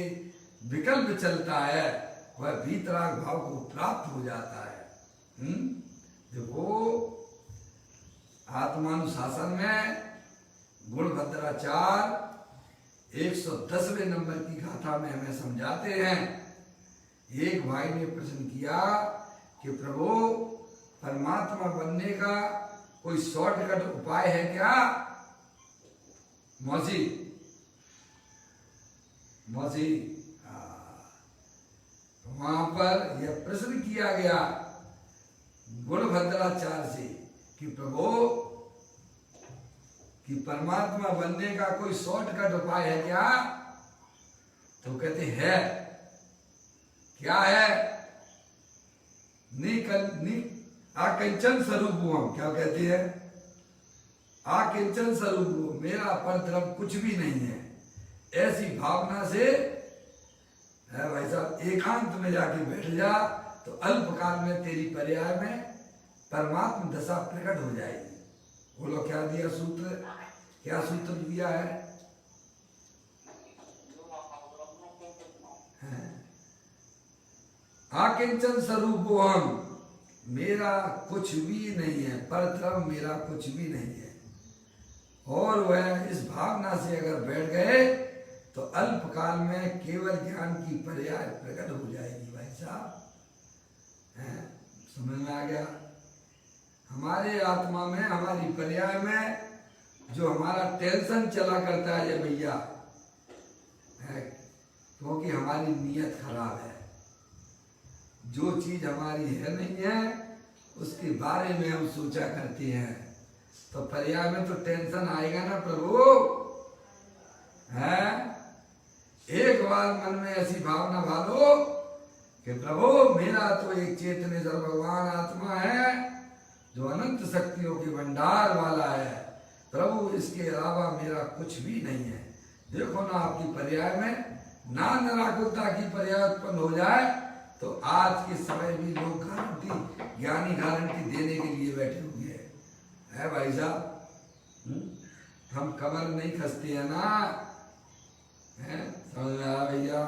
विकल्प चलता है वह वीतराग भाव को प्राप्त हो जाता है। देखो आत्मानुशासन में गुणभद्राचार्य 110वें नंबर की गाथा में हमें समझाते हैं। एक भाई ने प्रश्न किया कि प्रभु परमात्मा बनने का कोई शॉर्टकट उपाय है क्या? मौसी वहां पर यह प्रश्न किया गया गुणभद्राचार्य से कि प्रभु कि परमात्मा बनने का कोई शॉर्टकट उपाय है क्या? तो कहते हैं क्या है? आकिंचन स्वरूप, क्या कहते हैं? आकिंचन स्वरूप, मेरा परद्रव्य कुछ भी नहीं है। ऐसी भावना से है भाई साहब, एकांत में जाके बैठ जा तो अल्पकाल में तेरी पर्याय में परमात्मा दशा प्रकट हो जाएगी। बोलो क्या दिया सूत्र? क्या सूत्र दिया है? आकिंचन स्वरूपोहम, मेरा कुछ भी नहीं है, परद्रव्य मेरा कुछ भी नहीं है। और वह इस भावना से अगर बैठ गए तो अल्पकाल में केवल ज्ञान की पर्याय प्रकट हो जाएगी। भाई साहब समझ में आ गया? हमारे आत्मा में, हमारी पर्याय में जो हमारा टेंशन चला करता है ये भैया, क्योंकि हमारी नीयत खराब है। जो चीज हमारी है नहीं है उसके बारे में हम सोचा करते हैं, तो पर्याय में तो टेंशन आएगा ना प्रभु। है एक बार मन में ऐसी भावना भालो कि प्रभु मेरा तो एक चेतनेश्वर भगवान आत्मा है जो अनंत शक्तियों के भंडार वाला है। प्रभु इसके अलावा मेरा कुछ भी नहीं है। देखो ना आपकी पर्याय में ना निराकुरता की पर्याय उत्पन्न हो जाए तो आज के समय भी लोग गारंटी, ज्ञानी गारंटी देने के लिए बैठे हुए है भाई साहब। हम कमर नहीं खसते हैं ना, समझ में आया भैया?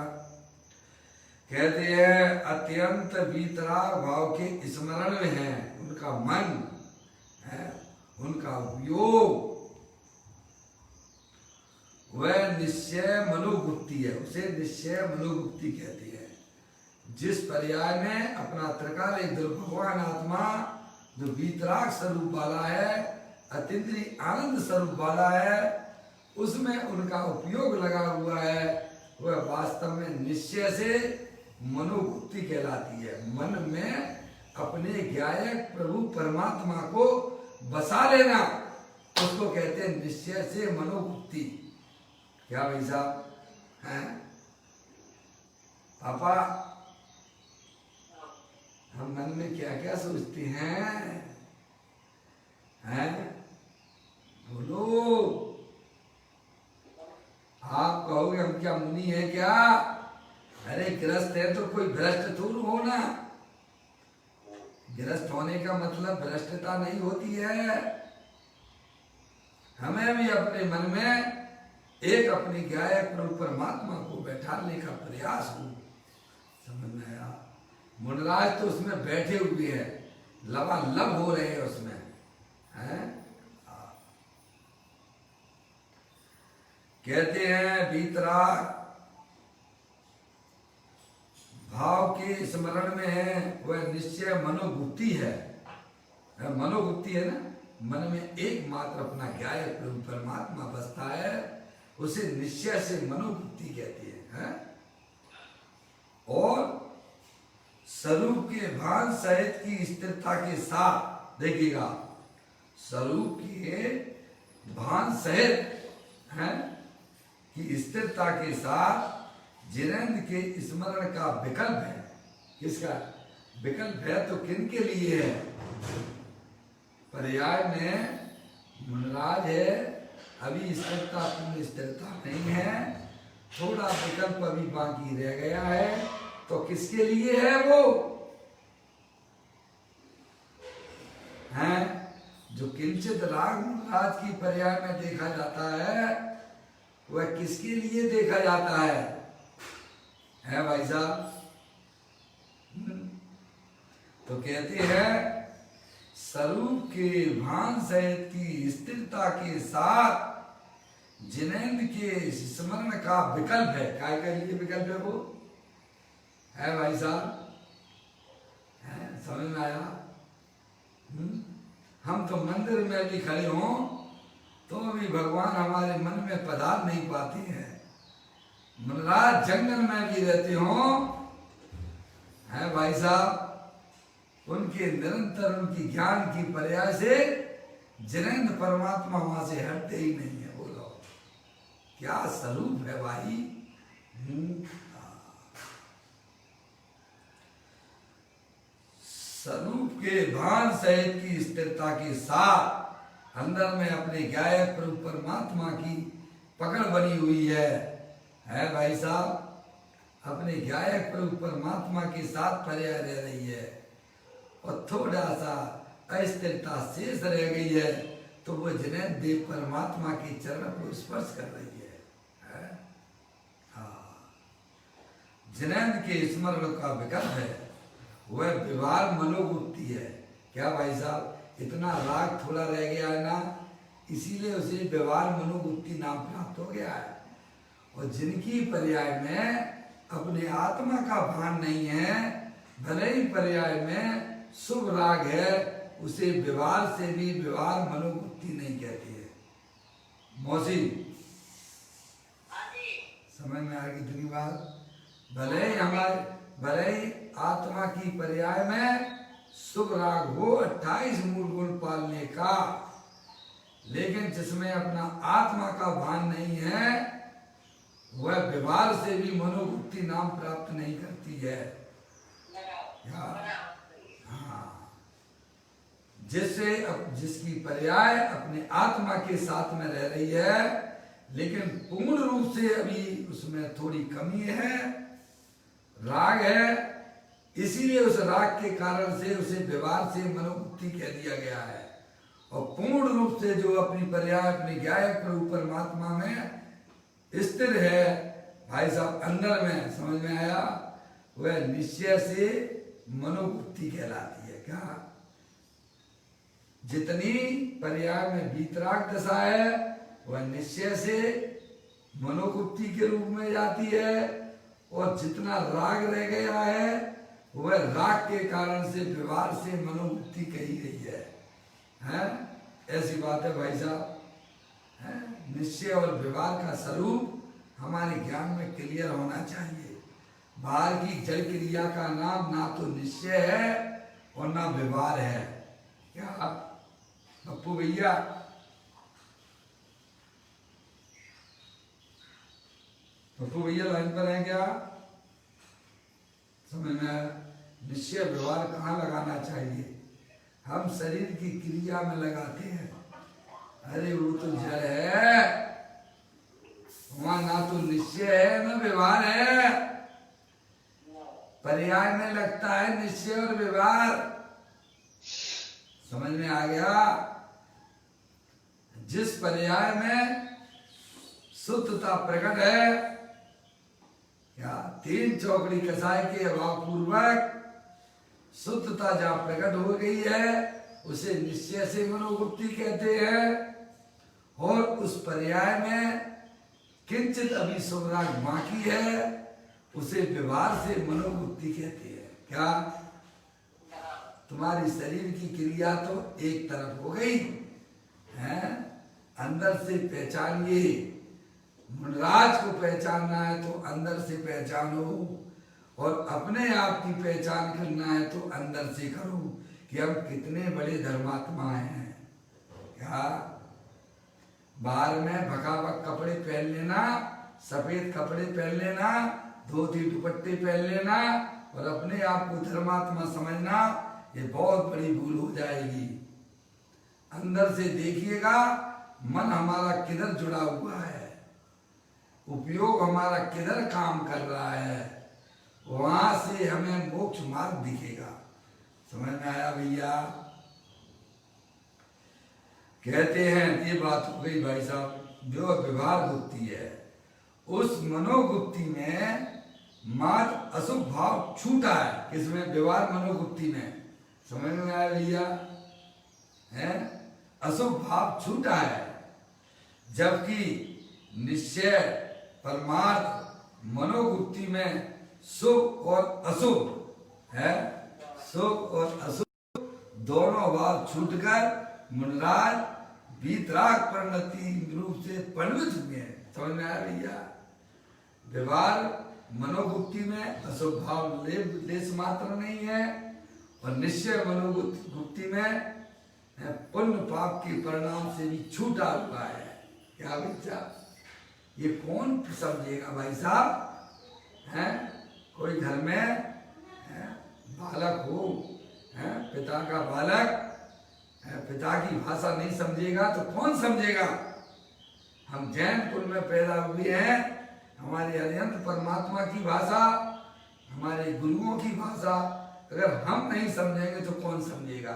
कहते हैं अत्यंत वीतराग भाव के स्मरण में है उनका मन है, उनका उपयोग वह निश्चय मनोगुप्ति है, उसे निश्चय मनोगुप्ति कहते हैं। जिस पर्याय में अपना त्रिकाल एक भगवान आत्मा जो वीतराग स्वरूप वाला है, अतीन्द्रिय आनंद स्वरूप वाला है, उसमें उनका उपयोग लगा हुआ है, वह वास्तव में निश्चय से मनोगुप्ति कहलाती है। मन में अपने ज्ञायक प्रभु परमात्मा को बसा लेना, उसको कहते हैं निश्चय से मनोगुप्ति। क्या भाई साहब हैं? पापा हम मन में क्या क्या सोचते हैं? बोलो। आप कहोगे हम क्या मुनि है क्या? अरे गृहस्थ है तो कोई भ्रष्ट थोड़ा हो ना। गृहस्थ होने का मतलब भ्रष्टता नहीं होती है। हमें भी अपने मन में एक अपने गायक प्रभु परमात्मा को बैठाने का प्रयास हो। समझ में आया? मुनराज तो उसमें बैठे हुए हैं, लबालब हो रहे हैं उसमें, हैं? कहते हैं वीतराग भाव के स्मरण में है, वह निश्चय मनोगुप्ति है। मनोगुप्ति है ना, मन में एकमात्र अपना ज्ञायक प्रभु परमात्मा बसता है, उसे निश्चय से मनोगुप्ति कहती है। और स्वरूप के भान सहित की स्थिरता के साथ, देखिएगा स्वरूप के भान सहित है कि स्थिरता के साथ जिनेन्द्र के स्मरण का विकल्प है। किसका विकल्प है? तो किन के लिए है? पर्याय में मुनराज है, अभी स्थिरता पूर्ण स्थिरता नहीं है, थोड़ा विकल्प अभी बाकी रह गया है, तो किसके लिए है वो? हैं जो किंचित राग मुनराज की पर्याय में देखा जाता है, वह किसके लिए देखा जाता है भाई साहब? तो कहते हैं स्वरूप के भान सहित की स्थिरता के साथ जिनेंद्र के स्मरण का विकल्प है। काय का लिए विकल्प है वो है भाई साहब, है समझ में आया? हम तो मंदिर में भी खड़े हों तो भी भगवान हमारे मन में पधार नहीं पाते हैं। मनराज जंगल में भी रहते हों, है भाई साहब, उनके निरंतर उनकी ज्ञान की पर्याय से जिनेंद्र परमात्मा वहां से हटते ही नहीं है। बोलो क्या स्वरूप है भाई। स्वरूप के भान सहित की स्थिरता के साथ अंदर में अपने गायक प्रभु परमात्मा की पकड़ बनी हुई है भाई साहब। अपने गायक प्रभु परमात्मा के साथ पर्याय रह रही है और थोड़ा सा अस्थिरता शेष रह गई है तो वो जिनेंद्र देव परमात्मा के चरण को स्पर्श कर रही है? हाँ, जिनेंद्र के स्मरण का विकल्प है वह व्यवहार मनोवृत्ति है। क्या भाई साहब, इतना राग थोड़ा रह गया है ना, इसीलिए उसे व्यवहार मनोवृत्ति नाम प्राप्त हो गया है। और जिनकी पर्याय में अपने आत्मा का भान नहीं है, भले ही पर्याय में शुभ राग है, उसे व्यवहार से भी व्यवहार मनोवृत्ति नहीं कहती है। मौसी समझ में आएगी इतनी बात? भले ही आत्मा की पर्याय में शुभ राग हो 28 मूल गुण पालने का, लेकिन जिसमें अपना आत्मा का भान नहीं है वह व्यवहार से भी मनोवृत्ति नाम प्राप्त नहीं करती है। हाँ, जिसकी पर्याय अपने आत्मा के साथ में रह रही है लेकिन पूर्ण रूप से अभी उसमें थोड़ी कमी है, राग है, इसीलिए उस राग के कारण से उसे व्यवहार से मनोवृत्ति कह दिया गया है। और पूर्ण रूप से जो अपनी पर्याय अपने गायक प्रभु परमात्मा में स्थिर है भाई साहब, अंदर में, समझ में आया, वह निश्चय से मनोवृत्ति कहलाती है। क्या जितनी पर्याय में वीतराग दशा है वह निश्चय से मनोवृत्ति के रूप में जाती है, और जितना राग रह गया है वह राग के कारण से व्यवहार से मनोवृत्ति कही गई है। हैं? ऐसी बात है भाई साहब। निश्चय और व्यवहार का स्वरूप हमारे ज्ञान में क्लियर होना चाहिए। बाहर की जल क्रिया का नाम ना तो निश्चय है और ना व्यवहार है। क्या पप्पू भैया? पप्पू भैया लाइन पर हैं क्या? समझ में? निश्चय व्यवहार कहाँ लगाना चाहिए? हम शरीर की क्रिया में लगाते हैं। अरे वो तो जड़ है, वहां ना तो निश्चय है ना व्यवहार है। पर्याय में लगता है निश्चय और व्यवहार। समझ में आ गया? जिस पर्याय में शुद्धता प्रकट है, क्या 3 चौकड़ी कसाय के अभाव पूर्वक शुद्धता जहां प्रकट हो गई है उसे निश्चय से मनोवृत्ति कहते हैं। और उस पर्याय में किंचित अभी शुभ राग बाकी है उसे व्यवहार से मनोवृत्ति कहते हैं। क्या तुम्हारी शरीर की क्रिया तो एक तरफ हो गई है, अंदर से पहचानिए। मुनराज को पहचानना है तो अंदर से पहचानो, और अपने आप की पहचान करना है तो अंदर से करो कि हम कितने बड़े धर्मात्मा हैं। क्या बाहर में भकाभक कपड़े पहन लेना, सफेद कपड़े पहन लेना, धोती दुपट्टे पहन लेना और अपने आप को धर्मात्मा समझना, ये बहुत बड़ी भूल हो जाएगी। अंदर से देखिएगा मन हमारा किधर जुड़ा हुआ है, उपयोग हमारा किधर काम कर रहा है, वहां से हमें मोक्ष मार्ग दिखेगा। समझ में आया भैया? कहते हैं ये बात हो गई भाई साहब, जो व्यवहार गुप्ती है उस मनोगुप्ती में मात्र अशुभ भाव छूटा है। किसमें? व्यवहार मनोगुप्ती में। समझ में आया भैया? है अशुभ भाव छूटा है, जबकि निश्चय परमार्थ मनोवृत्ति में शुभ और अशुभ है, शुभ और अशुभ दोनों भाव छूटकर मुनराज वीतराग परिणति रूप से परिणित हुए हैं। समझ में आया भैया? व्यवहार मनोवृत्ति में अशुभ भाव लेश मात्र नहीं है, और निश्चय मनोवृत्ति में पुण्य पाप के परिणाम से भी छूटा हुआ है। क्या बच्चा, ये कौन समझेगा भाई साहब? हैं कोई घर में बालक हो, पिता का बालक पिता की भाषा नहीं समझेगा तो कौन समझेगा? हम जैन कुल में पैदा हुए हैं, हमारे अनंत परमात्मा की भाषा, हमारे गुरुओं की भाषा अगर हम नहीं समझेंगे तो कौन समझेगा?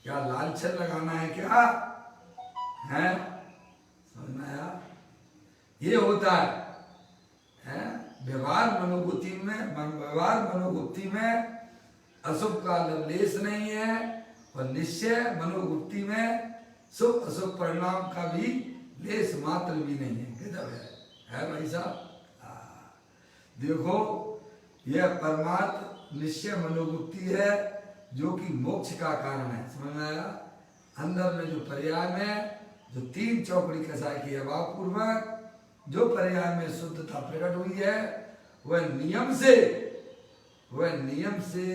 क्या लालछन लगाना है क्या? है समझ में आया? ये होता है व्यवहार मनोवृत्ति में अशुभ का लेश नहीं है, और निश्चय मनोवृत्ति में शुभ अशुभ परिणाम का भी लेश मात्र भी नहीं है। गजब है भाई साहब? देखो, यह परमार्थ निश्चय मनोवृत्ति है जो कि मोक्ष का कारण है। समझ में आया? अंदर में जो पर्याय में जो तीन चौकड़ी कसाई के अभाव पूर्वक जो पर्याय में शुद्धता प्रकट हुई है, वह नियम से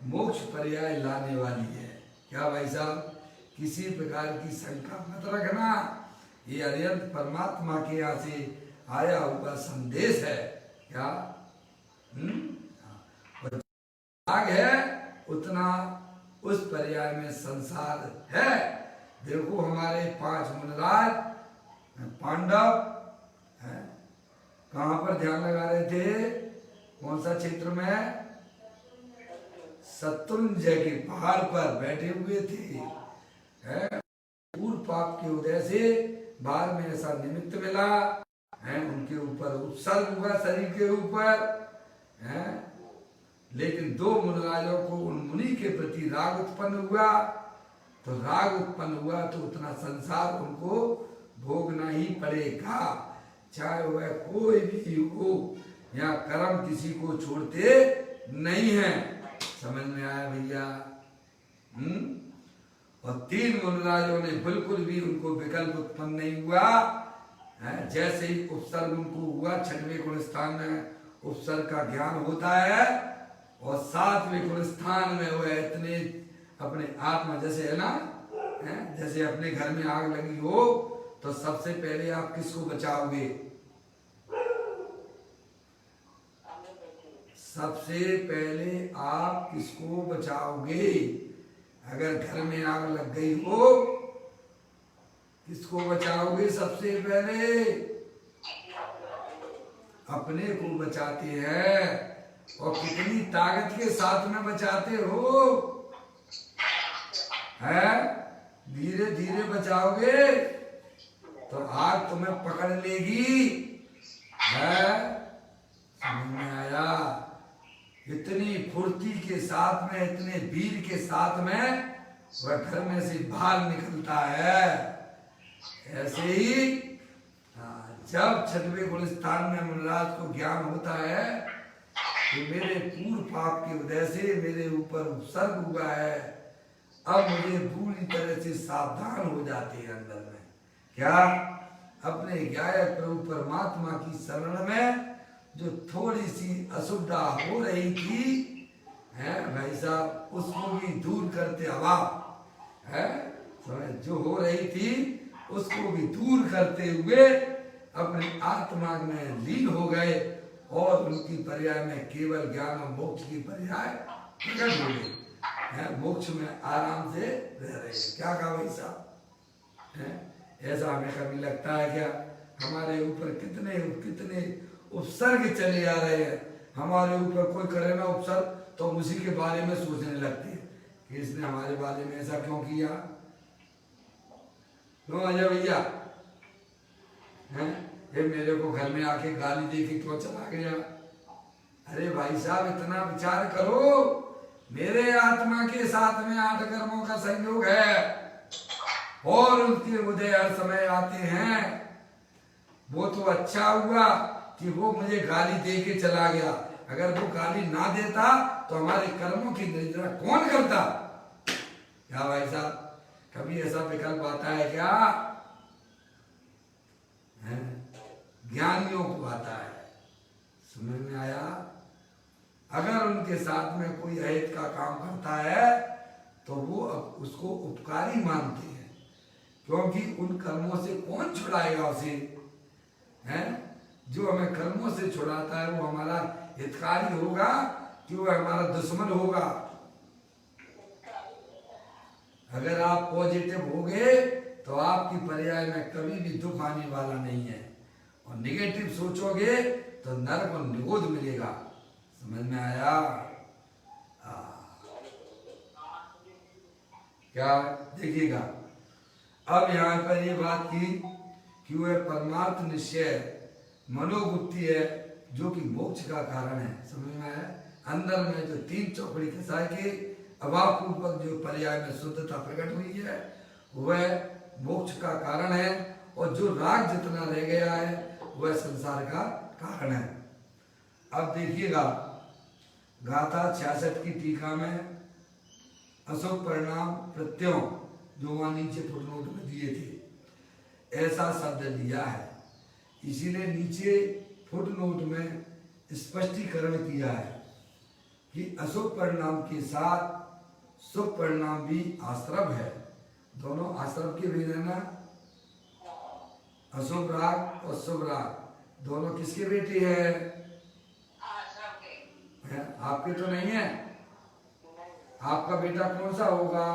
मोक्ष पर्याय लाने वाली है। क्या भाई साहब? किसी प्रकार की शंका मत रखना, ये अनंत परमात्मा के यहाँ से आया हुआ संदेश है। क्या भाग है उतना उस पर्याय में संसार है। देखो, हमारे 5 मुनराज पांडव कहाँ पर ध्यान लगा रहे थे? कौन सा क्षेत्र में? शत्रुंजय के पहाड़ पर बैठे हुए थे। पूर्व पाप के उदय से बाद में ऐसा निमित्त मिला है, उनके ऊपर उत्सर्ग हुआ शरीर के ऊपर है। लेकिन 2 मुनराजों को उन मुनि के प्रति राग उत्पन्न हुआ, तो राग उत्पन्न हुआ तो उतना संसार उनको भोगना ही पड़ेगा, चाहे वह कोई भी हो। यहाँ कर्म किसी को छोड़ते नहीं है। समझ में आया भैया? और 3 मुनराजों ने बिल्कुल भी उनको विकल्प उत्पन्न नहीं हुआ है। जैसे ही उपसर्ग उनको हुआ, 6वें गुण स्थान में उपसर्ग का ज्ञान होता है, और 7वें गुण स्थान में वह इतने अपने आप में जैसे है ना, जैसे अपने घर में आग लगी हो तो सबसे पहले आप किसको बचाओगे? सबसे पहले आप किसको बचाओगे? अगर घर में आग लग गई हो, किसको बचाओगे सबसे पहले? अपने को बचाते हैं, और कितनी ताकत के साथ में बचाते हो? है धीरे धीरे बचाओगे तो आग तुम्हें पकड़ लेगी। है समझ में आया? इतनी फुर्ती के साथ में, इतने वीर के साथ में वह घर में से बाहर निकलता है। ऐसे ही जब 6वें गुण स्थान में मुनराज को ज्ञान होता है कि मेरे पूर्व पाप के उदय से मेरे ऊपर उपसर्ग हुआ है, अब मुझे पूरी तरह से सावधान हो जाते हैं अंदर में। क्या? अपने गायक प्रभु परमात्मा की शरण में जो थोड़ी सी असुविधा हो रही थी है भाई साहब, उसको भी दूर करते अभाव है, जो हो रही थी उसको भी दूर करते हुए अपने आत्मा में लीन हो गए, और उनकी पर्याय में केवल ज्ञान और मोक्ष की पर्याय प्रकट हो गई है। मोक्ष में आराम से रह रहे हैं। क्या कहा भाई साहब? ऐसा हमें कभी लगता है क्या? हमारे ऊपर कितने कितने उपसर्ग चले आ रहे हैं। हमारे ऊपर कोई करे ना उपसर्ग तो हम उसी के बारे में सोचने लगते हैं कि इसने हमारे बारे में ऐसा क्यों किया। क्यों अजय भैया? ये मेरे को घर में आके गाली दे के क्यों चला गया? अरे भाई साहब, इतना विचार करो, मेरे आत्मा के साथ में 8 कर्मों का संयोग है और उनके उदय हर समय आते हैं। वो तो अच्छा हुआ कि वो मुझे गाली दे के चला गया, अगर वो गाली ना देता तो हमारे कर्मों की निर्जरा कौन करता? क्या भाई साहब, कभी ऐसा विकल्प आता है क्या? ज्ञानियों को आता है। समझ में आया? अगर उनके साथ में कोई अहित का काम करता है तो वो उसको उपकारी मानते हैं, क्योंकि उन कर्मों से कौन छुड़ाएगा उसे? हैं? जो हमें कर्मों से छुड़ाता है वो हमारा हितकारी होगा कि वो हमारा दुश्मन होगा? अगर आप पॉजिटिव होगे तो आपकी पर्याय में कभी भी दुख आने वाला नहीं है, और निगेटिव सोचोगे तो नरक और निगोद मिलेगा। समझ में आया? क्या देखिएगा, अब यहाँ पर ये बात की कि वह परमार्थ निश्चय मनोबुद्धि है जो कि मोक्ष का कारण है। समझ में आया? अंदर में जो 3 चौकड़ी खसाए के अभाव पूर्वक जो पर्याय में शुद्धता प्रकट हुई है वह मोक्ष का कारण है, और जो राग जितना रह गया है वह संसार का कारण है। अब देखिएगा गाथा 66 की टीका में अशुभ परिणाम प्रत्ययों जो वहां नीचे फुटनोट में दिए थे ऐसा शब्द लिया है, इसीलिए नीचे फुटनोट में स्पष्टीकरण किया है कि अशुभ परिणाम के साथ शुभ परिणाम भी आश्रम है। दोनों आश्रम के भेद है ना, अशुभ राग और शुभ राग दोनों किसके बेटे हैं? आपके तो नहीं है। आपका बेटा कौन सा होगा?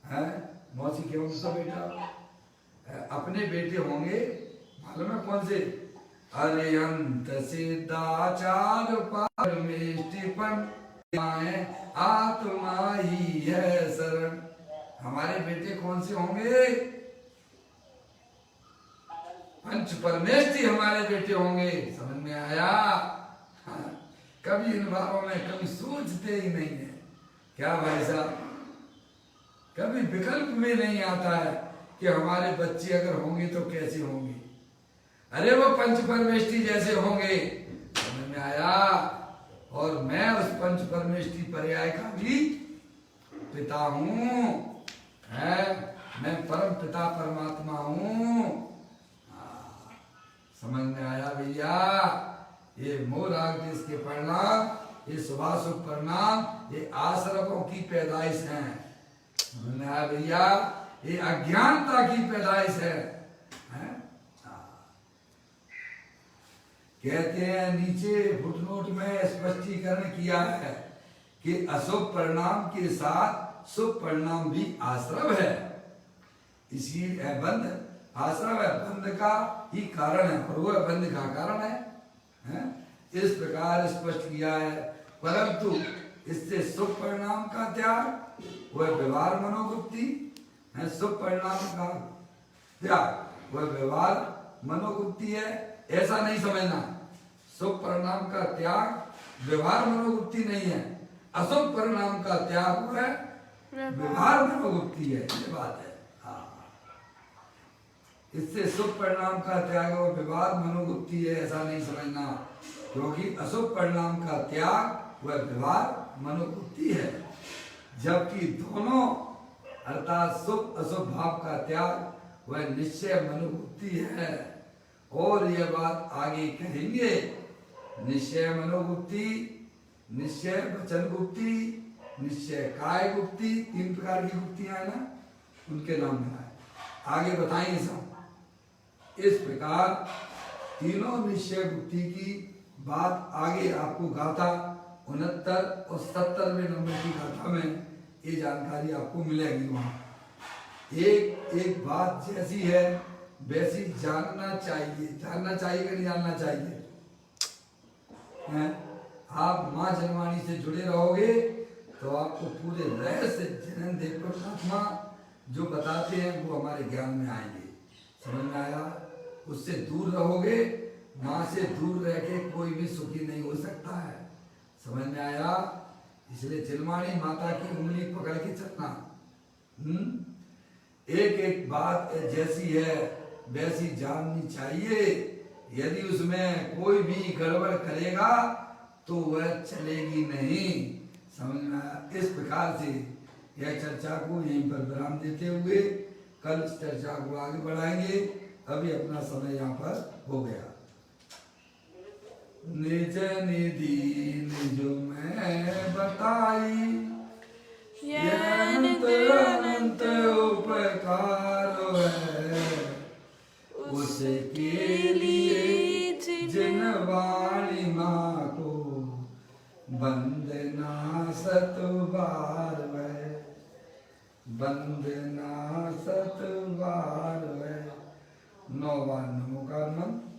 है मौसी, कौन सा बेटा? अपने बेटे होंगे, मालूम है कौन से? अरे अंत सिद्धाचार परमेष्टिपन आत्मा ही है शरण। हमारे बेटे कौन से होंगे? पंच परमेष्टि हमारे बेटे होंगे। समझ में आया? हाँ, कभी इन बातों में कभी सोचते ही नहीं है। क्या भाई साहब, कभी विकल्प में नहीं आता है कि हमारे बच्चे अगर होंगे तो कैसे होंगे? अरे वो पंच परमेष्टि जैसे होंगे। समझ में आया? और मैं उस पंच परमेष्टि पर्याय का भी पिता हूँ, मैं परम पिता परमात्मा हूँ। समझ में आया भैया? ये मोराग देश के परिणाम, ये शुभाशुभ परिणाम, ये आश्रमों की पैदाइश है। समझ में आया भैया? ये अज्ञानता की पैदाइश है। कहते हैं नीचे फुटनोट में स्पष्टीकरण किया है कि अशुभ परिणाम के साथ शुभ परिणाम भी आश्रम है। इसी बंध आश्रम है, बंध का ही कारण है और वह बंध का कारण है? इस प्रकार स्पष्ट किया है। परंतु इससे शुभ परिणाम का त्याग वह व्यवहार मनोवृत्ति है। शुभ परिणाम का त्याग वह व्यवहार मनोवृत्ति है, ऐसा नहीं समझना। शुभ परिणाम का त्याग व्यवहार मनोवृत्ति नहीं है, अशुभ परिणाम का त्याग वह व्यवहार मनोवृत्ति है। ये बात है। इससे शुभ परिणाम का त्याग और व्यवहार मनोवृत्ति है, ऐसा नहीं समझना, क्योंकि अशुभ परिणाम का त्याग वह व्यवहार मनोवृत्ति है, जबकि दोनों अर्थात शुभ अशुभ भाव का त्याग वह निश्चय मनोवृत्ति है। और यह बात आगे कहेंगे। निश्चय मनोवृत्ति, निश्चय वचन गुप्ति, निश्चय काय गुप्ति, 3 प्रकार की गुप्तियां है ना, उनके नाम में है। आगे बताएंगे सब। इस प्रकार तीनों निश्चय गुप्ति की बात आगे आपको गाथा 69 और 70वें नंबर की गाथा में ये जानकारी आपको मिलेगी। वहां एक बात जैसी है वैसी जानना चाहिए। जानना चाहिए कि नहीं जानना चाहिए? आप माँ जनवाणी से जुड़े रहोगे तो आपको पूरे रहस्य जनन देव परमात्मा जो बताते हैं वो हमारे ज्ञान में आएंगे। समझ में आया? उससे दूर रहोगे, माँ से दूर रह के कोई भी सुखी नहीं हो सकता है। समझ में आया? इसलिए चिलमाणी माता की उंगली पकड़ के चलना। एक एक बात जैसी है वैसी जाननी चाहिए। यदि उसमें कोई भी गड़बड़ करेगा तो वह चलेगी नहीं। समझ में आया? इस प्रकार से यह चर्चा को यहीं पर विराम देते हुए कल इस चर्चा को आगे बढ़ाएंगे। अभी अपना समय यहाँ पर हो गया। निज निधि निज में बताई, अनंत अनंत उपकार है, उसके लिए जिन वाणी माँ को वंदना सत बार है, वंदना सत बार है। 9 बार नमो का मंत्र